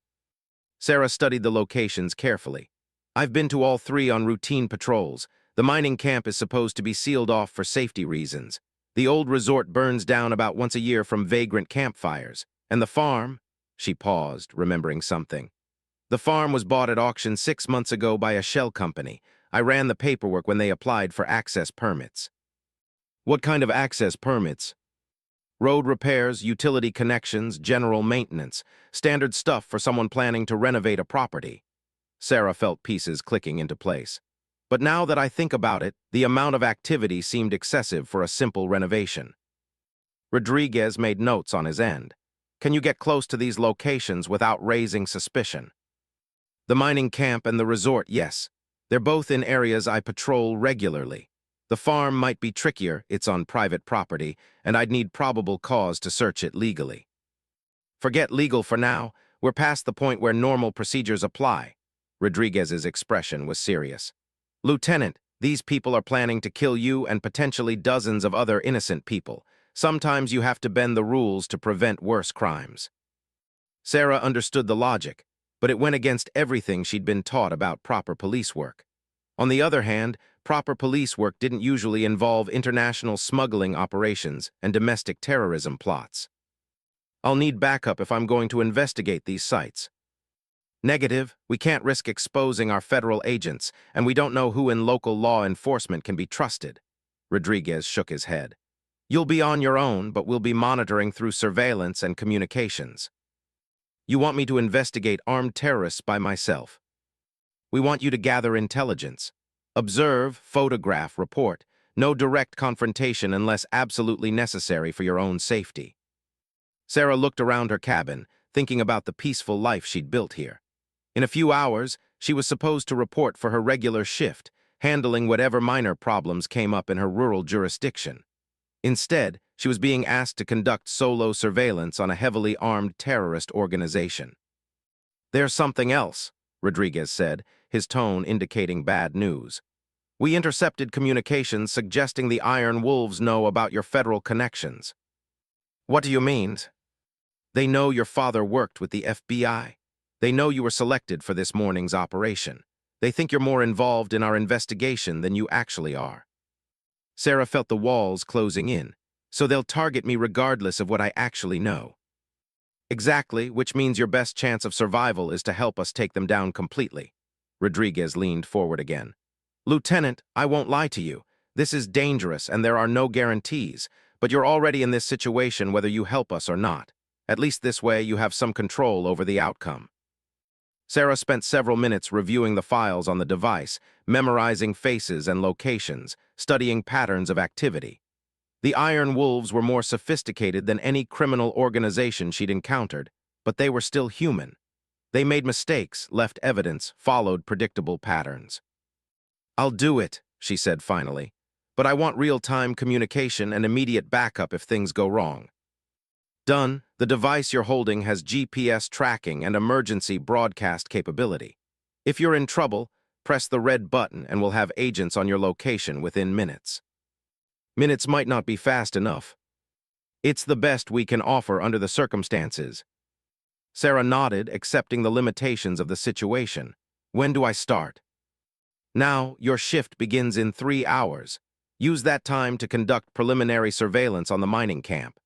Sarah studied the locations carefully. I've been to all three on routine patrols. The mining camp is supposed to be sealed off for safety reasons. The old resort burns down about once a year from vagrant campfires. And the farm? She paused, remembering something. The farm was bought at auction 6 months ago by a shell company. I ran the paperwork when they applied for access permits. What kind of access permits? Road repairs, utility connections, general maintenance. Standard stuff for someone planning to renovate a property. Sarah felt pieces clicking into place. But now that I think about it, the amount of activity seemed excessive for a simple renovation. Rodriguez made notes on his end. Can you get close to these locations without raising suspicion? The mining camp and the resort, yes. They're both in areas I patrol regularly. The farm might be trickier, it's on private property, and I'd need probable cause to search it legally. Forget legal for now. We're past the point where normal procedures apply. Rodriguez's expression was serious. Lieutenant, these people are planning to kill you and potentially dozens of other innocent people. Sometimes you have to bend the rules to prevent worse crimes. Sarah understood the logic, but it went against everything she'd been taught about proper police work. On the other hand, proper police work didn't usually involve international smuggling operations and domestic terrorism plots. I'll need backup if I'm going to investigate these sites. Negative, we can't risk exposing our federal agents, and we don't know who in local law enforcement can be trusted. Rodriguez shook his head. You'll be on your own, but we'll be monitoring through surveillance and communications. You want me to investigate armed terrorists by myself. We want you to gather intelligence. Observe, photograph, report. No direct confrontation unless absolutely necessary for your own safety. Sarah looked around her cabin, thinking about the peaceful life she'd built here. In a few hours, she was supposed to report for her regular shift, handling whatever minor problems came up in her rural jurisdiction. Instead, she was being asked to conduct solo surveillance on a heavily armed terrorist organization. There's something else, Rodriguez said, his tone indicating bad news. We intercepted communications suggesting the Iron Wolves know about your federal connections. What do you mean? They know your father worked with the FBI. They know you were selected for this morning's operation. They think you're more involved in our investigation than you actually are. Sarah felt the walls closing in, so they'll target me regardless of what I actually know. Exactly, which means your best chance of survival is to help us take them down completely. Rodriguez leaned forward again. Lieutenant, I won't lie to you. This is dangerous and there are no guarantees, but you're already in this situation whether you help us or not. At least this way you have some control over the outcome. Sarah spent several minutes reviewing the files on the device, memorizing faces and locations, studying patterns of activity. The Iron Wolves were more sophisticated than any criminal organization she'd encountered, but they were still human. They made mistakes, left evidence, followed predictable patterns. I'll do it, she said finally, but I want real-time communication and immediate backup if things go wrong. Done. The device you're holding has GPS tracking and emergency broadcast capability. If you're in trouble, press the red button and we'll have agents on your location within minutes. Minutes might not be fast enough. It's the best we can offer under the circumstances. Sarah nodded, accepting the limitations of the situation. When do I start? Now, your shift begins in 3 hours. Use that time to conduct preliminary surveillance on the mining camp.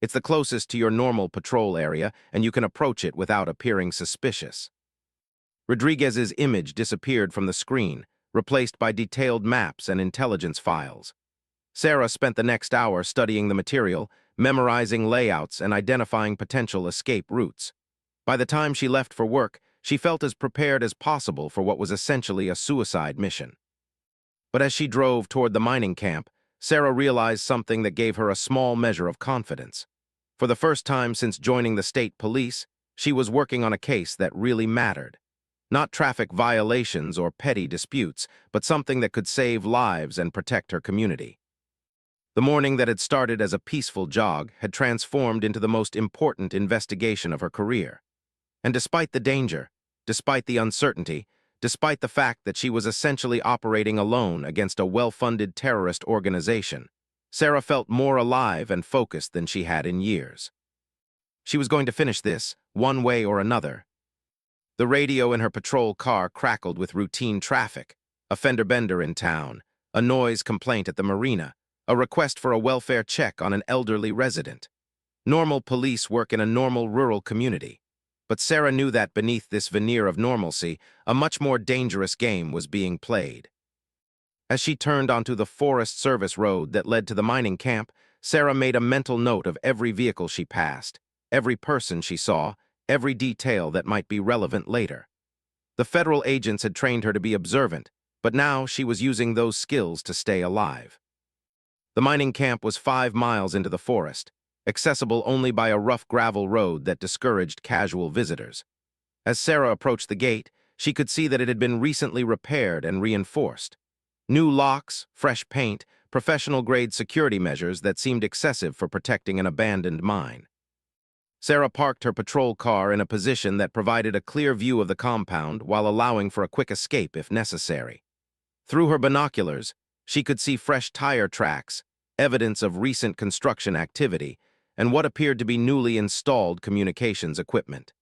It's the closest to your normal patrol area, and you can approach it without appearing suspicious. Rodriguez's image disappeared from the screen, replaced by detailed maps and intelligence files. Sarah spent the next hour studying the material, memorizing layouts, and identifying potential escape routes. By the time she left for work, she felt as prepared as possible for what was essentially a suicide mission. But as she drove toward the mining camp, Sarah realized something that gave her a small measure of confidence. For the first time since joining the state police, she was working on a case that really mattered. Not traffic violations or petty disputes, but something that could save lives and protect her community. The morning that had started as a peaceful jog had transformed into the most important investigation of her career. And despite the danger, despite the uncertainty, despite the fact that she was essentially operating alone against a well-funded terrorist organization, Sarah felt more alive and focused than she had in years. She was going to finish this, one way or another. The radio in her patrol car crackled with routine traffic, a fender bender in town, a noise complaint at the marina, a request for a welfare check on an elderly resident. Normal police work in a normal rural community. But Sarah knew that beneath this veneer of normalcy, a much more dangerous game was being played. As she turned onto the Forest Service road that led to the mining camp, Sarah made a mental note of every vehicle she passed, every person she saw, every detail that might be relevant later. The federal agents had trained her to be observant, but now she was using those skills to stay alive. The mining camp was 5 miles into the forest, accessible only by a rough gravel road that discouraged casual visitors. As Sarah approached the gate, she could see that it had been recently repaired and reinforced. New locks, fresh paint, professional-grade security measures that seemed excessive for protecting an abandoned mine. Sarah parked her patrol car in a position that provided a clear view of the compound while allowing for a quick escape if necessary. Through her binoculars, she could see fresh tire tracks, evidence of recent construction activity, and what appeared to be newly installed communications equipment.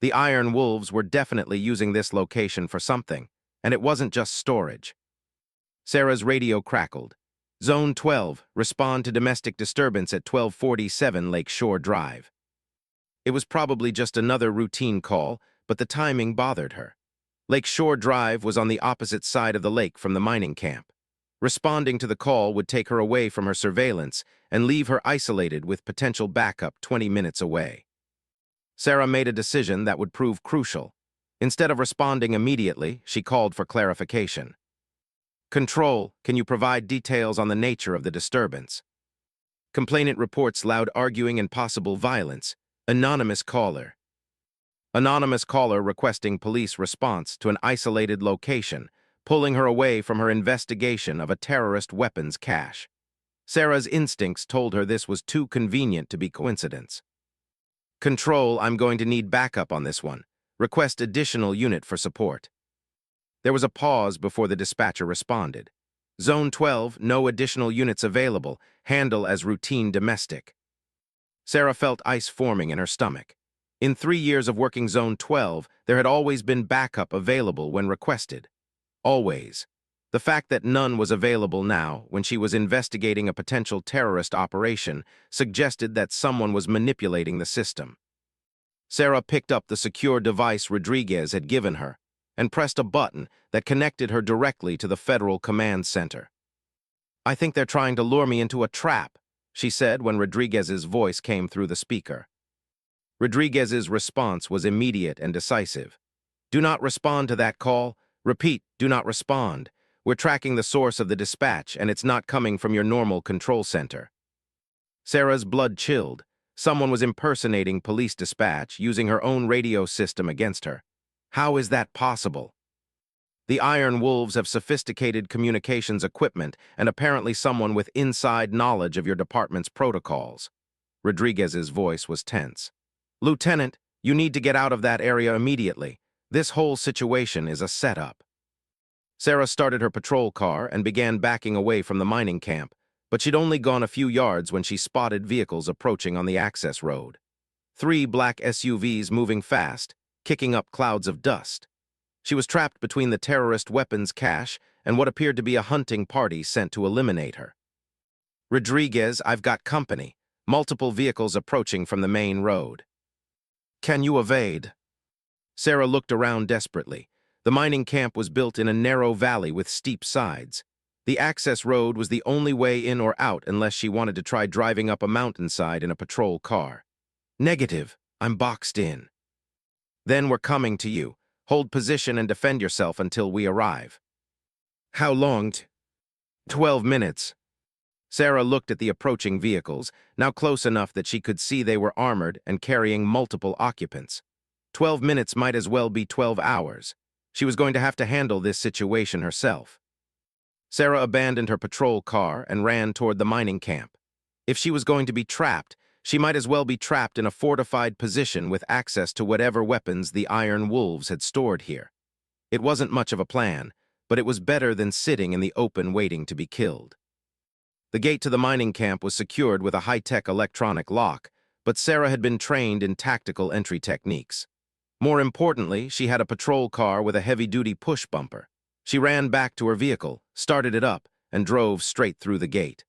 The Iron Wolves were definitely using this location for something, and it wasn't just storage. Sarah's radio crackled. Zone 12, respond to domestic disturbance at 1247 Lake Shore Drive. It was probably just another routine call, but the timing bothered her. Lake Shore Drive was on the opposite side of the lake from the mining camp. Responding to the call would take her away from her surveillance and leave her isolated with potential backup 20 minutes away. Sarah made a decision that would prove crucial. Instead of responding immediately, she called for clarification. Control, can you provide details on the nature of the disturbance? Complainant reports loud arguing and possible violence. Anonymous caller. Anonymous caller requesting police response to an isolated location, pulling her away from her investigation of a terrorist weapons cache. Sarah's instincts told her this was too convenient to be coincidence. Control, I'm going to need backup on this one. Request additional unit for support. There was a pause before the dispatcher responded. Zone 12, no additional units available. Handle as routine domestic. Sarah felt ice forming in her stomach. In 3 years of working Zone 12, there had always been backup available when requested. Always. The fact that none was available now, when she was investigating a potential terrorist operation, suggested that someone was manipulating the system. Sarah picked up the secure device Rodriguez had given her and pressed a button that connected her directly to the Federal Command Center. I think they're trying to lure me into a trap, she said when Rodriguez's voice came through the speaker. Rodriguez's response was immediate and decisive. Do not respond to that call. Repeat, do not respond. We're tracking the source of the dispatch, and it's not coming from your normal control center. Sarah's blood chilled. Someone was impersonating police dispatch, using her own radio system against her. How is that possible? The Iron Wolves have sophisticated communications equipment and apparently someone with inside knowledge of your department's protocols. Rodriguez's voice was tense. Lieutenant, you need to get out of that area immediately. This whole situation is a setup. Sarah started her patrol car and began backing away from the mining camp, but she'd only gone a few yards when she spotted vehicles approaching on the access road. 3 black SUVs moving fast, kicking up clouds of dust. She was trapped between the terrorist weapons cache and what appeared to be a hunting party sent to eliminate her. Rodriguez, I've got company. Multiple vehicles approaching from the main road. Can you evade? Sarah looked around desperately. The mining camp was built in a narrow valley with steep sides. The access road was the only way in or out unless she wanted to try driving up a mountainside in a patrol car. Negative. I'm boxed in. Then we're coming to you. Hold position and defend yourself until we arrive. How long? 12 minutes. Sarah looked at the approaching vehicles, now close enough that she could see they were armored and carrying multiple occupants. 12 minutes might as well be 12 hours. She was going to have to handle this situation herself. Sarah abandoned her patrol car and ran toward the mining camp. If she was going to be trapped, she might as well be trapped in a fortified position with access to whatever weapons the Iron Wolves had stored here. It wasn't much of a plan, but it was better than sitting in the open waiting to be killed. The gate to the mining camp was secured with a high-tech electronic lock, but Sarah had been trained in tactical entry techniques. More importantly, she had a patrol car with a heavy-duty push bumper. She ran back to her vehicle, started it up, and drove straight through the gate.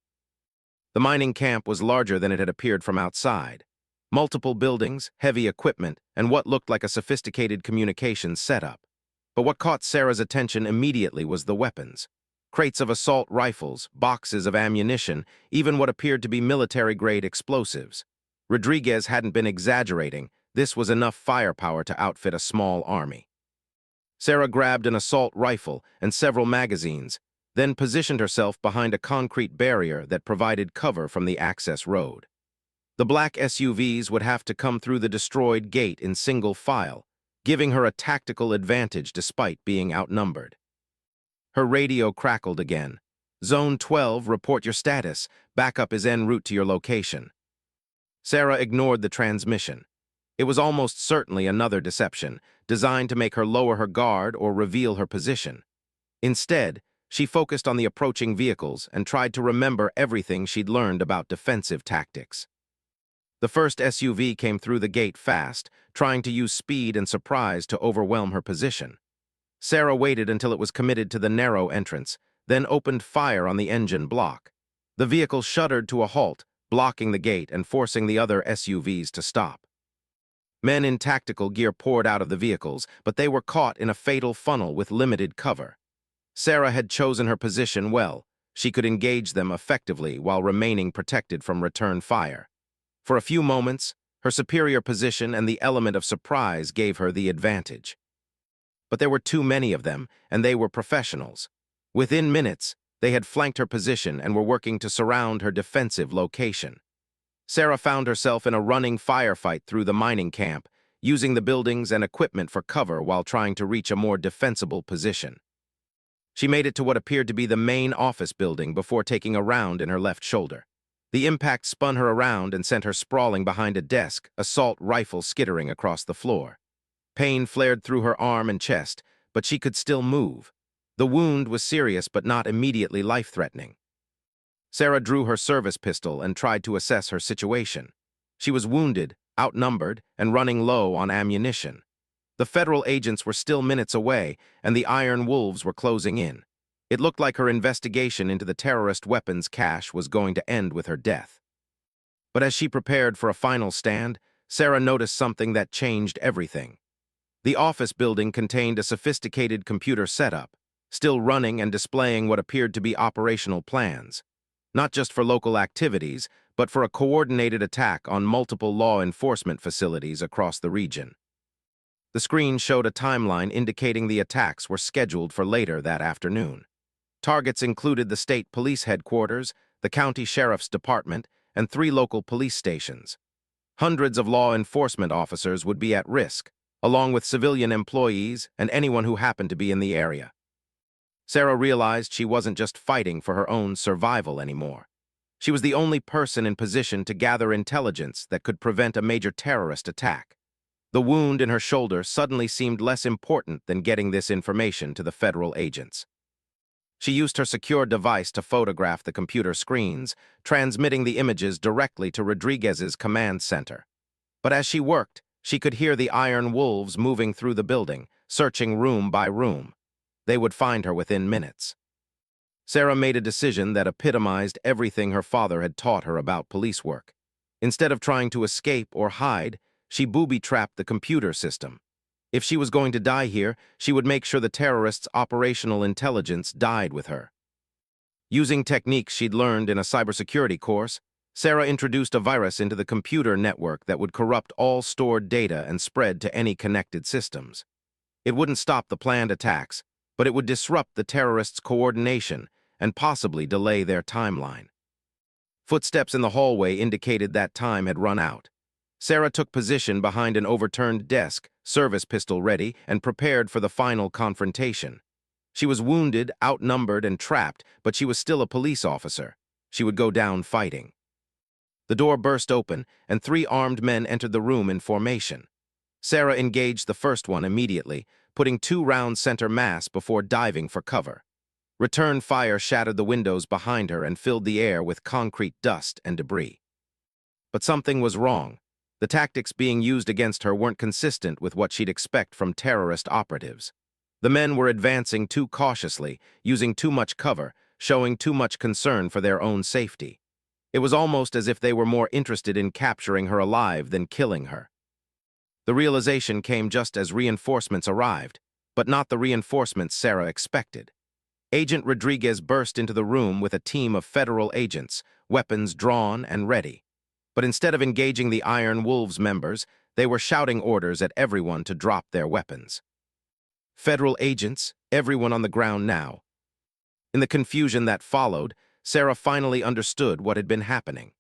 The mining camp was larger than it had appeared from outside. Multiple buildings, heavy equipment, and what looked like a sophisticated communications setup. But what caught Sarah's attention immediately was the weapons. Crates of assault rifles, boxes of ammunition, even what appeared to be military-grade explosives. Rodriguez hadn't been exaggerating. This was enough firepower to outfit a small army. Sarah grabbed an assault rifle and several magazines, then positioned herself behind a concrete barrier that provided cover from the access road. The black SUVs would have to come through the destroyed gate in single file, giving her a tactical advantage despite being outnumbered. Her radio crackled again. "Zone 12, report your status. Backup is en route to your location." Sarah ignored the transmission. It was almost certainly another deception, designed to make her lower her guard or reveal her position. Instead, she focused on the approaching vehicles and tried to remember everything she'd learned about defensive tactics. The first SUV came through the gate fast, trying to use speed and surprise to overwhelm her position. Sarah waited until it was committed to the narrow entrance, then opened fire on the engine block. The vehicle shuddered to a halt, blocking the gate and forcing the other SUVs to stop. Men in tactical gear poured out of the vehicles, but they were caught in a fatal funnel with limited cover. Sarah had chosen her position well. She could engage them effectively while remaining protected from return fire. For a few moments, her superior position and the element of surprise gave her the advantage. But there were too many of them, and they were professionals. Within minutes, they had flanked her position and were working to surround her defensive location. Sarah found herself in a running firefight through the mining camp, using the buildings and equipment for cover while trying to reach a more defensible position. She made it to what appeared to be the main office building before taking a round in her left shoulder. The impact spun her around and sent her sprawling behind a desk, assault rifle skittering across the floor. Pain flared through her arm and chest, but she could still move. The wound was serious but not immediately life-threatening. Sarah drew her service pistol and tried to assess her situation. She was wounded, outnumbered, and running low on ammunition. The federal agents were still minutes away, and the Iron Wolves were closing in. It looked like her investigation into the terrorist weapons cache was going to end with her death. But as she prepared for a final stand, Sarah noticed something that changed everything. The office building contained a sophisticated computer setup, still running and displaying what appeared to be operational plans, not just for local activities, but for a coordinated attack on multiple law enforcement facilities across the region. The screen showed a timeline indicating the attacks were scheduled for later that afternoon. Targets included the state police headquarters, the county sheriff's department, and 3 local police stations. Hundreds of law enforcement officers would be at risk, along with civilian employees and anyone who happened to be in the area. Sarah realized she wasn't just fighting for her own survival anymore. She was the only person in position to gather intelligence that could prevent a major terrorist attack. The wound in her shoulder suddenly seemed less important than getting this information to the federal agents. She used her secure device to photograph the computer screens, transmitting the images directly to Rodriguez's command center. But as she worked, she could hear the Iron Wolves moving through the building, searching room by room. They would find her within minutes. Sarah made a decision that epitomized everything her father had taught her about police work. Instead of trying to escape or hide, she booby-trapped the computer system. If she was going to die here, she would make sure the terrorists' operational intelligence died with her. Using techniques she'd learned in a cybersecurity course, Sarah introduced a virus into the computer network that would corrupt all stored data and spread to any connected systems. It wouldn't stop the planned attacks, but it would disrupt the terrorists' coordination and possibly delay their timeline. Footsteps in the hallway indicated that time had run out. Sarah took position behind an overturned desk, service pistol ready, and prepared for the final confrontation. She was wounded, outnumbered, and trapped, but she was still a police officer. She would go down fighting. The door burst open, and 3 armed men entered the room in formation. Sarah engaged the first one immediately, putting 2 rounds center mass before diving for cover. Return fire shattered the windows behind her and filled the air with concrete dust and debris. But something was wrong. The tactics being used against her weren't consistent with what she'd expect from terrorist operatives. The men were advancing too cautiously, using too much cover, showing too much concern for their own safety. It was almost as if they were more interested in capturing her alive than killing her. The realization came just as reinforcements arrived, but not the reinforcements Sarah expected. Agent Rodriguez burst into the room with a team of federal agents, weapons drawn and ready. But instead of engaging the Iron Wolves members, they were shouting orders at everyone to drop their weapons. Federal agents, everyone on the ground now. In the confusion that followed, Sarah finally understood what had been happening.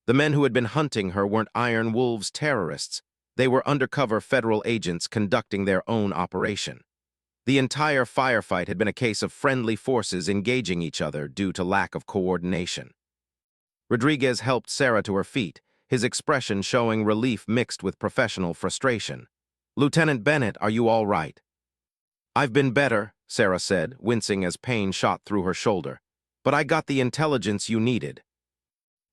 The men who had been hunting her weren't Iron Wolves terrorists. They were undercover federal agents conducting their own operation. The entire firefight had been a case of friendly forces engaging each other due to lack of coordination. Rodriguez helped Sarah to her feet, his expression showing relief mixed with professional frustration. "Lieutenant Bennett, are you all right?" "I've been better," Sarah said, wincing as pain shot through her shoulder. "But I got the intelligence you needed."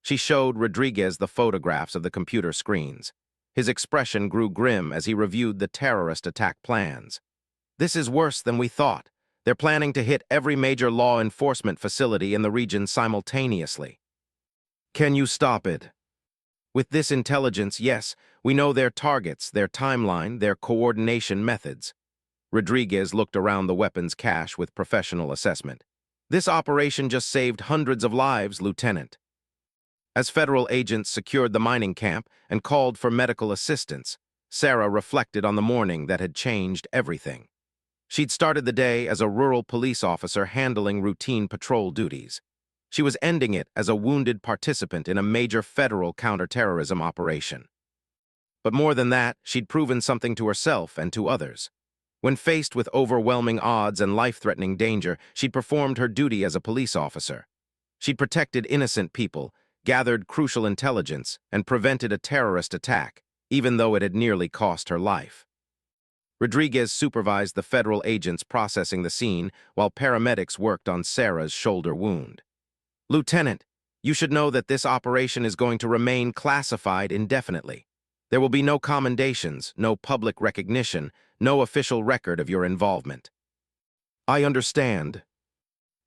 She showed Rodriguez the photographs of the computer screens. His expression grew grim as he reviewed the terrorist attack plans. "This is worse than we thought. They're planning to hit every major law enforcement facility in the region simultaneously." "Can you stop it?" "With this intelligence, yes. We know their targets, their timeline, their coordination methods." Rodriguez looked around the weapons cache with professional assessment. "This operation just saved hundreds of lives, Lieutenant." As federal agents secured the mining camp and called for medical assistance, Sarah reflected on the morning that had changed everything. She'd started the day as a rural police officer handling routine patrol duties. She was ending it as a wounded participant in a major federal counterterrorism operation. But more than that, she'd proven something to herself and to others. When faced with overwhelming odds and life-threatening danger, she'd performed her duty as a police officer. She'd protected innocent people, gathered crucial intelligence, and prevented a terrorist attack, even though it had nearly cost her life. Rodriguez supervised the federal agents processing the scene while paramedics worked on Sarah's shoulder wound. "Lieutenant, you should know that this operation is going to remain classified indefinitely. There will be no commendations, no public recognition, no official record of your involvement." "I understand."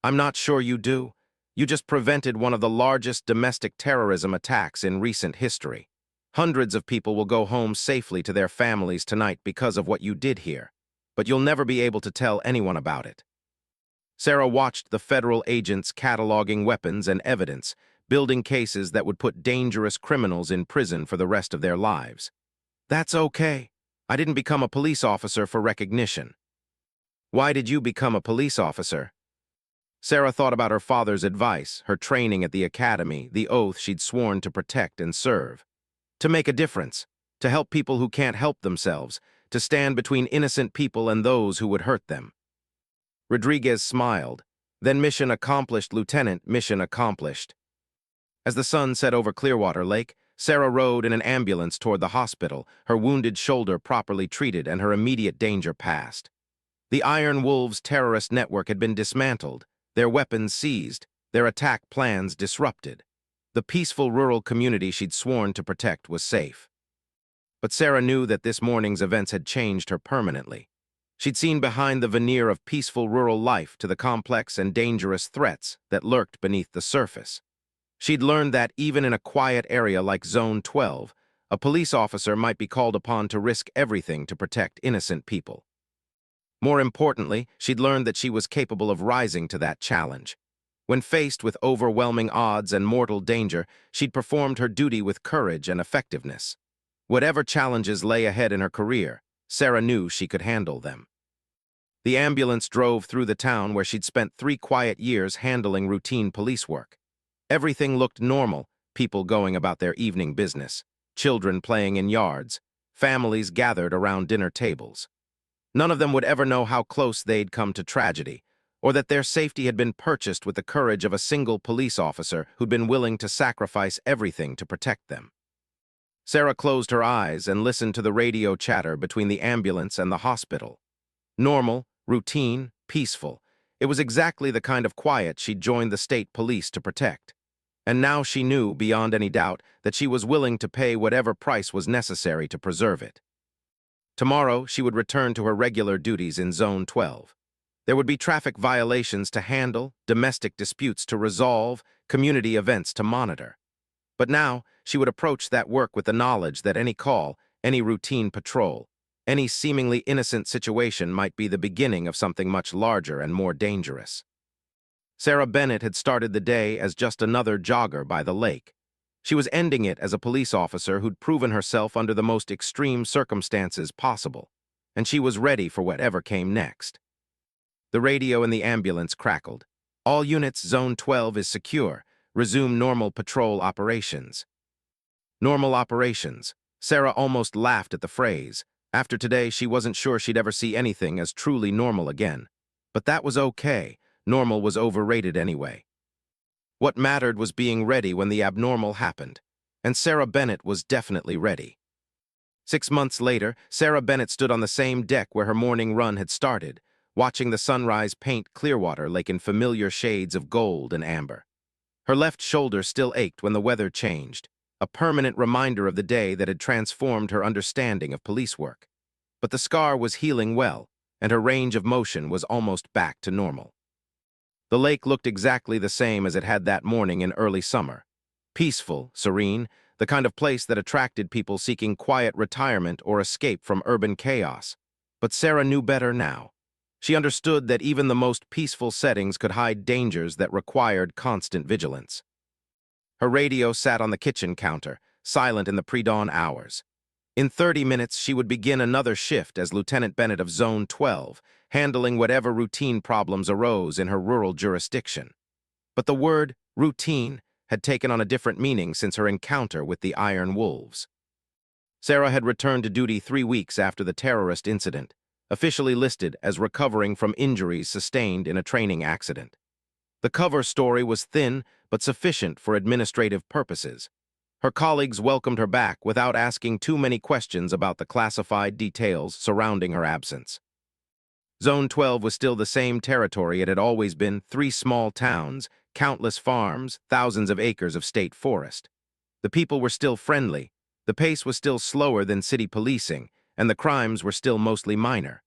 "I'm not sure you do. You just prevented one of the largest domestic terrorism attacks in recent history. Hundreds of people will go home safely to their families tonight because of what you did here, but you'll never be able to tell anyone about it." Sarah watched the federal agents cataloging weapons and evidence, building cases that would put dangerous criminals in prison for the rest of their lives. "That's okay. I didn't become a police officer for recognition." "Why did you become a police officer?" Sarah thought about her father's advice, her training at the academy, the oath she'd sworn to protect and serve. To make a difference, to help people who can't help themselves, to stand between innocent people and those who would hurt them. Rodriguez smiled. "Then mission accomplished, Lieutenant, mission accomplished." As the sun set over Clearwater Lake, Sarah rode in an ambulance toward the hospital, her wounded shoulder properly treated and her immediate danger past. The Iron Wolves terrorist network had been dismantled, their weapons seized, their attack plans disrupted. The peaceful rural community she'd sworn to protect was safe. But Sarah knew that this morning's events had changed her permanently. She'd seen behind the veneer of peaceful rural life to the complex and dangerous threats that lurked beneath the surface. She'd learned that even in a quiet area like Zone 12, a police officer might be called upon to risk everything to protect innocent people. More importantly, she'd learned that she was capable of rising to that challenge. When faced with overwhelming odds and mortal danger, she'd performed her duty with courage and effectiveness. Whatever challenges lay ahead in her career, Sarah knew she could handle them. The ambulance drove through the town where she'd spent 3 quiet years handling routine police work. Everything looked normal, people going about their evening business, children playing in yards, families gathered around dinner tables. None of them would ever know how close they'd come to tragedy, or that their safety had been purchased with the courage of a single police officer who'd been willing to sacrifice everything to protect them. Sarah closed her eyes and listened to the radio chatter between the ambulance and the hospital. Normal, routine, peaceful. It was exactly the kind of quiet she'd joined the state police to protect. And now she knew, beyond any doubt, that she was willing to pay whatever price was necessary to preserve it. Tomorrow, she would return to her regular duties in Zone 12. There would be traffic violations to handle, domestic disputes to resolve, community events to monitor. But now, she would approach that work with the knowledge that any call, any routine patrol, any seemingly innocent situation might be the beginning of something much larger and more dangerous. Sarah Bennett had started the day as just another jogger by the lake. She was ending it as a police officer who'd proven herself under the most extreme circumstances possible, and she was ready for whatever came next. The radio in the ambulance crackled. "All units, Zone 12 is secure. Resume normal patrol operations." Normal operations. Sarah almost laughed at the phrase. After today, she wasn't sure she'd ever see anything as truly normal again. But that was okay. Normal was overrated anyway. What mattered was being ready when the abnormal happened. And Sarah Bennett was definitely ready. 6 months later, Sarah Bennett stood on the same deck where her morning run had started, watching the sunrise paint Clearwater Lake in familiar shades of gold and amber. Her left shoulder still ached when the weather changed, a permanent reminder of the day that had transformed her understanding of police work. But the scar was healing well, and her range of motion was almost back to normal. The lake looked exactly the same as it had that morning in early summer. Peaceful, serene, the kind of place that attracted people seeking quiet retirement or escape from urban chaos. But Sarah knew better now. She understood that even the most peaceful settings could hide dangers that required constant vigilance. Her radio sat on the kitchen counter, silent in the pre-dawn hours. In 30 minutes, she would begin another shift as Lieutenant Bennett of Zone 12, handling whatever routine problems arose in her rural jurisdiction. But the word routine had taken on a different meaning since her encounter with the Iron Wolves. Sarah had returned to duty 3 weeks after the terrorist incident, officially listed as recovering from injuries sustained in a training accident. The cover story was thin but sufficient for administrative purposes. Her colleagues welcomed her back without asking too many questions about the classified details surrounding her absence. Zone 12 was still the same territory it had always been: 3 small towns, countless farms, thousands of acres of state forest. The people were still friendly, the pace was still slower than city policing, and the crimes were still mostly minor.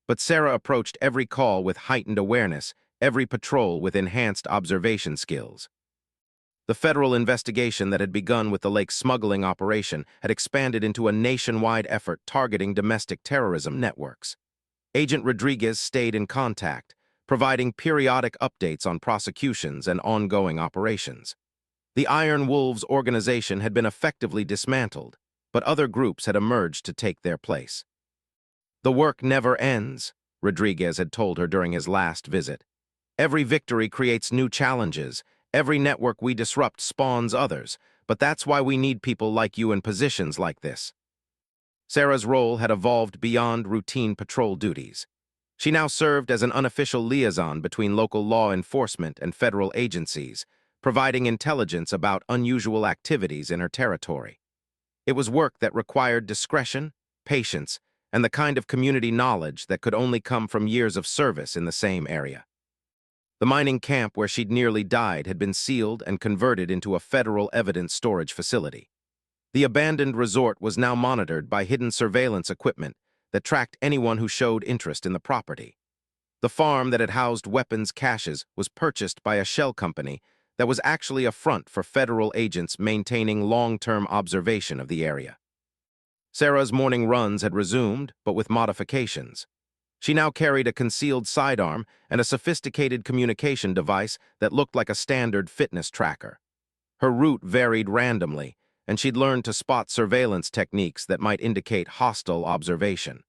But Sarah approached every call with heightened awareness, every patrol with enhanced observation skills. The federal investigation that had begun with the lake smuggling operation had expanded into a nationwide effort targeting domestic terrorism networks. Agent Rodriguez stayed in contact, providing periodic updates on prosecutions and ongoing operations. The Iron Wolves organization had been effectively dismantled, but other groups had emerged to take their place. "The work never ends," Rodriguez had told her during his last visit. "Every victory creates new challenges. Every network we disrupt spawns others, but that's why we need people like you in positions like this." Sarah's role had evolved beyond routine patrol duties. She now served as an unofficial liaison between local law enforcement and federal agencies, providing intelligence about unusual activities in her territory. It was work that required discretion, patience, and the kind of community knowledge that could only come from years of service in the same area. The mining camp where she'd nearly died had been sealed and converted into a federal evidence storage facility. The abandoned resort was now monitored by hidden surveillance equipment that tracked anyone who showed interest in the property. The farm that had housed weapons caches was purchased by a shell company that was actually a front for federal agents maintaining long-term observation of the area. Sarah's morning runs had resumed, but with modifications. She now carried a concealed sidearm and a sophisticated communication device that looked like a standard fitness tracker. Her route varied randomly, and she'd learned to spot surveillance techniques that might indicate hostile observation.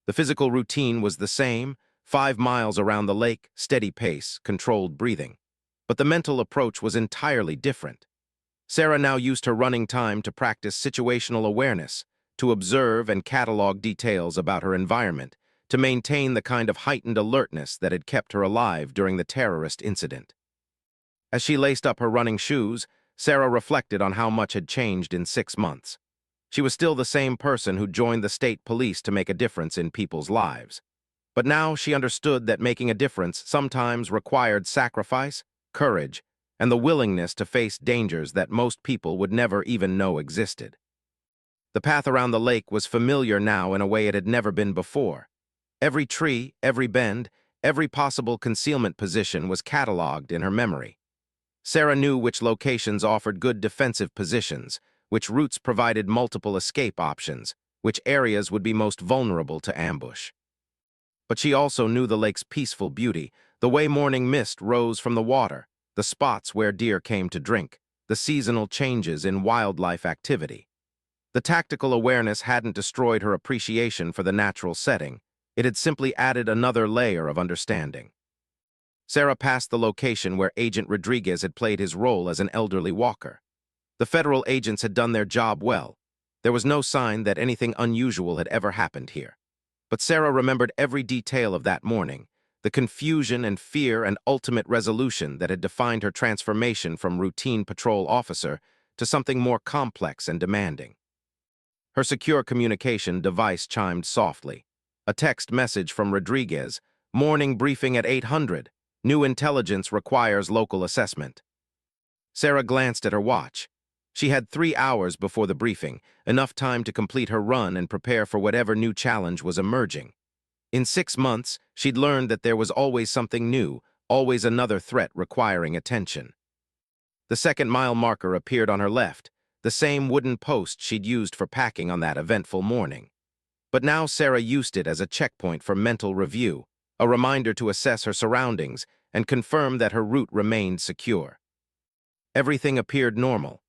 The physical routine was the same: 5 miles around the lake, steady pace, controlled breathing. But the mental approach was entirely different. Sarah now used her running time to practice situational awareness, to observe and catalog details about her environment, to maintain the kind of heightened alertness that had kept her alive during the terrorist incident. As she laced up her running shoes, Sarah reflected on how much had changed in 6 months. She was still the same person who joined the state police to make a difference in people's lives. But now she understood that making a difference sometimes required sacrifice, courage, and the willingness to face dangers that most people would never even know existed. The path around the lake was familiar now in a way it had never been before. Every tree, every bend, every possible concealment position was cataloged in her memory. Sarah knew which locations offered good defensive positions, which routes provided multiple escape options, which areas would be most vulnerable to ambush. But she also knew the lake's peaceful beauty, the way morning mist rose from the water, the spots where deer came to drink, the seasonal changes in wildlife activity. The tactical awareness hadn't destroyed her appreciation for the natural setting. It had simply added another layer of understanding. Sarah passed the location where Agent Rodriguez had played his role as an elderly walker. The federal agents had done their job well. There was no sign that anything unusual had ever happened here. But Sarah remembered every detail of that morning, the confusion and fear and ultimate resolution that had defined her transformation from routine patrol officer to something more complex and demanding. Her secure communication device chimed softly. A text message from Rodriguez, morning briefing at 800, new intelligence requires local assessment. Sarah glanced at her watch. She had 3 hours before the briefing, enough time to complete her run and prepare for whatever new challenge was emerging. In 6 months, she'd learned that there was always something new, always another threat requiring attention. The second mile marker appeared on her left, the same wooden post she'd used for packing on that eventful morning. But now Sarah used it as a checkpoint for mental review, a reminder to assess her surroundings and confirm that her route remained secure. Everything appeared normal.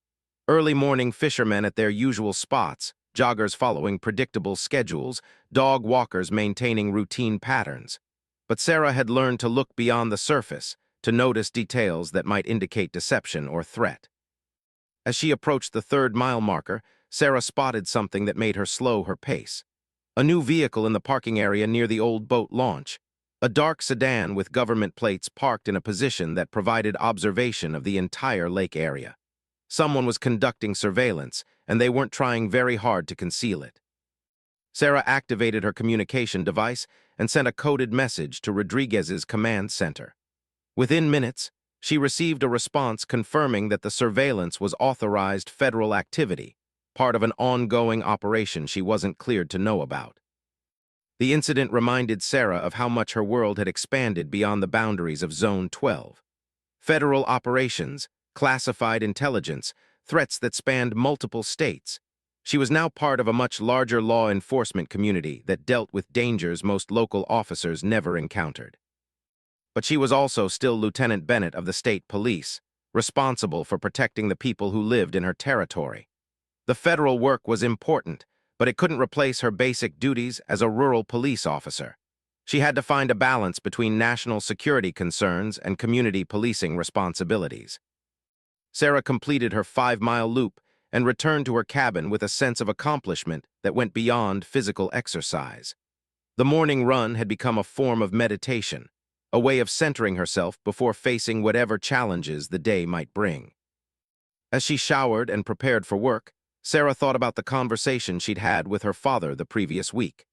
Early morning fishermen at their usual spots, joggers following predictable schedules, dog walkers maintaining routine patterns. But Sarah had learned to look beyond the surface, to notice details that might indicate deception or threat. As she approached the 3rd mile marker, Sarah spotted something that made her slow her pace. A new vehicle in the parking area near the old boat launch. A dark sedan with government plates parked in a position that provided observation of the entire lake area. Someone was conducting surveillance, and they weren't trying very hard to conceal it. Sarah activated her communication device and sent a coded message to Rodriguez's command center. Within minutes, she received a response confirming that the surveillance was authorized federal activity, part of an ongoing operation she wasn't cleared to know about. The incident reminded Sarah of how much her world had expanded beyond the boundaries of Zone 12. Federal operations, classified intelligence, threats that spanned multiple states. She was now part of a much larger law enforcement community that dealt with dangers most local officers never encountered. But she was also still Lieutenant Bennett of the state police, responsible for protecting the people who lived in her territory. The federal work was important, but it couldn't replace her basic duties as a rural police officer. She had to find a balance between national security concerns and community policing responsibilities. Sarah completed her 5-mile loop and returned to her cabin with a sense of accomplishment that went beyond physical exercise. The morning run had become a form of meditation, a way of centering herself before facing whatever challenges the day might bring. As she showered and prepared for work, Sarah thought about the conversation she'd had with her father the previous week.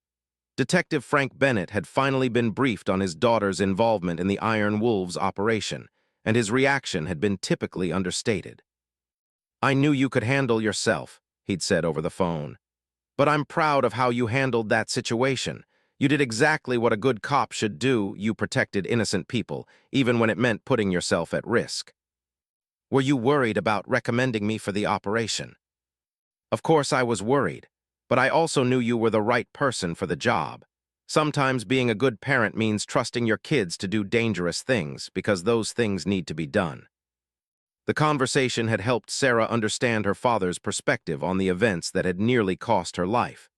Detective Frank Bennett had finally been briefed on his daughter's involvement in the Iron Wolves operation, and his reaction had been typically understated. "I knew you could handle yourself," he'd said over the phone. "But I'm proud of how you handled that situation. You did exactly what a good cop should do. You protected innocent people, even when it meant putting yourself at risk." "Were you worried about recommending me for the operation?" "Of course I was worried, but I also knew you were the right person for the job. Sometimes being a good parent means trusting your kids to do dangerous things because those things need to be done." The conversation had helped Sarah understand her father's perspective on the events that had nearly cost her life.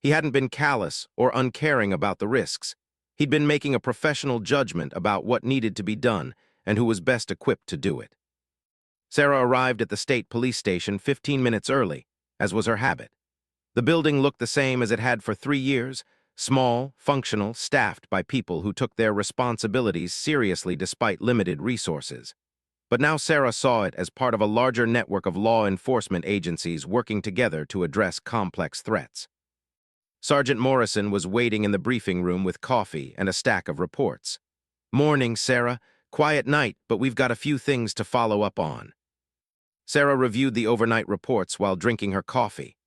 He hadn't been callous or uncaring about the risks. He'd been making a professional judgment about what needed to be done and who was best equipped to do it. Sarah arrived at the state police station 15 minutes early, as was her habit. The building looked the same as it had for 3 years, small, functional, staffed by people who took their responsibilities seriously despite limited resources. But now Sarah saw it as part of a larger network of law enforcement agencies working together to address complex threats. Sergeant Morrison was waiting in the briefing room with coffee and a stack of reports. "Morning, Sarah. Quiet night, but we've got a few things to follow up on. Sarah reviewed the overnight reports while drinking her coffee.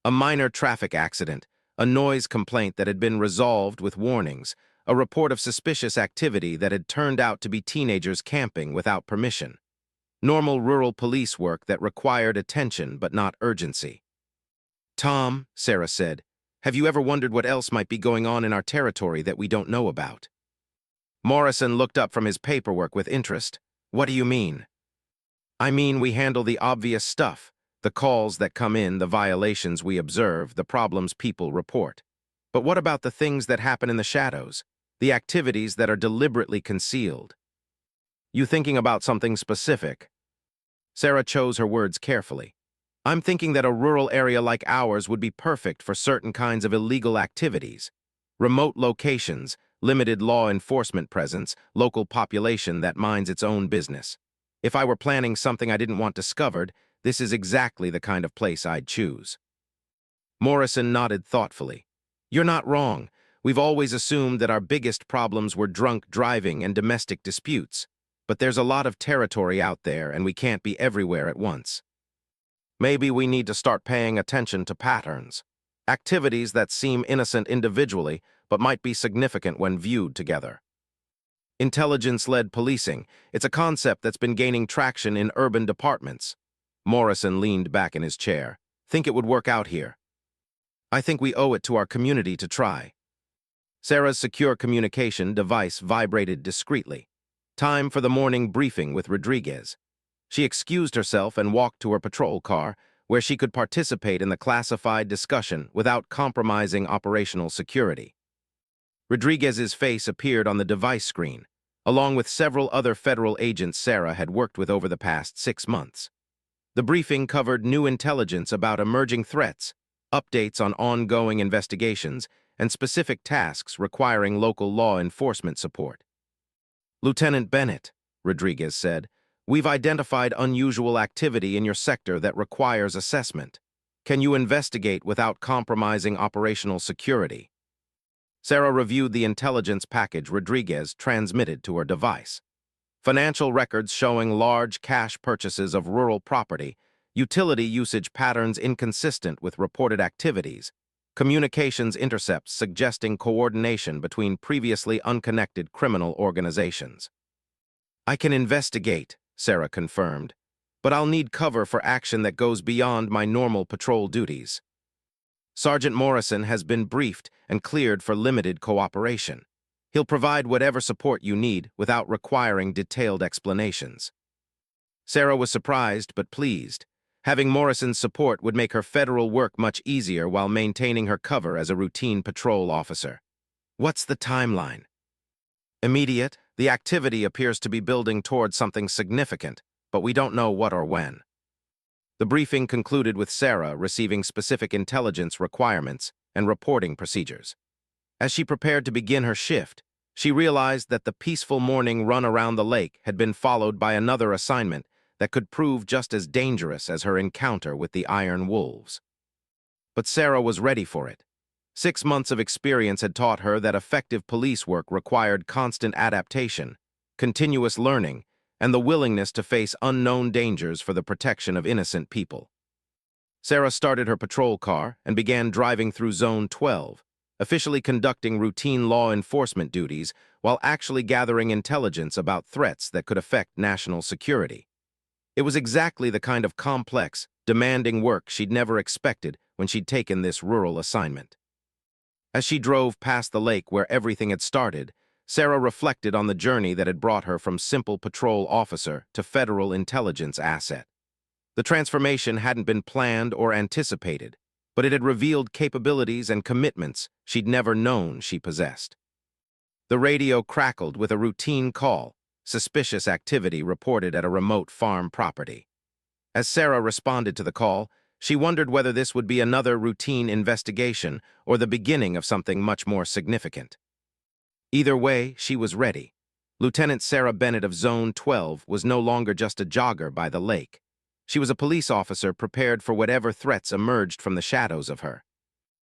A minor traffic accident, a noise complaint that had been resolved with warnings, a report of suspicious activity that had turned out to be teenagers camping without permission. Normal rural police work that required attention but not urgency. Tom, Sarah said, have you ever wondered what else might be going on in our territory that we don't know about? Morrison looked up from his paperwork with interest. What do you mean? I mean, we handle the obvious stuff, the calls that come in, the violations we observe, the problems people report. But what about the things that happen in the shadows, the activities that are deliberately concealed? You thinking about something specific? Sarah chose her words carefully. I'm thinking that a rural area like ours would be perfect for certain kinds of illegal activities. Remote locations, limited law enforcement presence, local population that minds its own business. If I were planning something I didn't want discovered, this is exactly the kind of place I'd choose. Morrison nodded thoughtfully. You're not wrong. We've always assumed that our biggest problems were drunk driving and domestic disputes. But there's a lot of territory out there, and we can't be everywhere at once. Maybe we need to start paying attention to patterns. Activities that seem innocent individually, but might be significant when viewed together. Intelligence-led policing, it's a concept that's been gaining traction in urban departments. Morrison leaned back in his chair. Think it would work out here? I think we owe it to our community to try. Sarah's secure communication device vibrated discreetly. Time for the morning briefing with Rodriguez. She excused herself and walked to her patrol car, where she could participate in the classified discussion without compromising operational security. Rodriguez's face appeared on the device screen, along with several other federal agents Sarah had worked with over the past 6 months. The briefing covered new intelligence about emerging threats, updates on ongoing investigations, and specific tasks requiring local law enforcement support. Lieutenant Bennett, Rodriguez said, we've identified unusual activity in your sector that requires assessment. Can you investigate without compromising operational security? Sarah reviewed the intelligence package Rodriguez transmitted to her device. Financial records showing large cash purchases of rural property, utility usage patterns inconsistent with reported activities, communications intercepts suggesting coordination between previously unconnected criminal organizations. I can investigate, Sarah confirmed, but I'll need cover for action that goes beyond my normal patrol duties. Sergeant Morrison has been briefed and cleared for limited cooperation. He'll provide whatever support you need without requiring detailed explanations. Sarah was surprised but pleased. Having Morrison's support would make her federal work much easier while maintaining her cover as a routine patrol officer. What's the timeline? Immediate. The activity appears to be building towards something significant, but we don't know what or when. The briefing concluded with Sarah receiving specific intelligence requirements and reporting procedures. As she prepared to begin her shift, she realized that the peaceful morning run around the lake had been followed by another assignment that could prove just as dangerous as her encounter with the Iron Wolves. But Sarah was ready for it. 6 months of experience had taught her that effective police work required constant adaptation, continuous learning, and the willingness to face unknown dangers for the protection of innocent people. Sarah started her patrol car and began driving through Zone 12, officially conducting routine law enforcement duties while actually gathering intelligence about threats that could affect national security. It was exactly the kind of complex, demanding work she'd never expected when she'd taken this rural assignment. As she drove past the lake where everything had started, Sarah reflected on the journey that had brought her from simple patrol officer to federal intelligence asset. The transformation hadn't been planned or anticipated, but it had revealed capabilities and commitments she'd never known she possessed. The radio crackled with a routine call, suspicious activity reported at a remote farm property. As Sarah responded to the call, she wondered whether this would be another routine investigation or the beginning of something much more significant. Either way, she was ready. Lieutenant Sarah Bennett of Zone 12 was no longer just a jogger by the lake. She was a police officer prepared for whatever threats emerged from the shadows of her.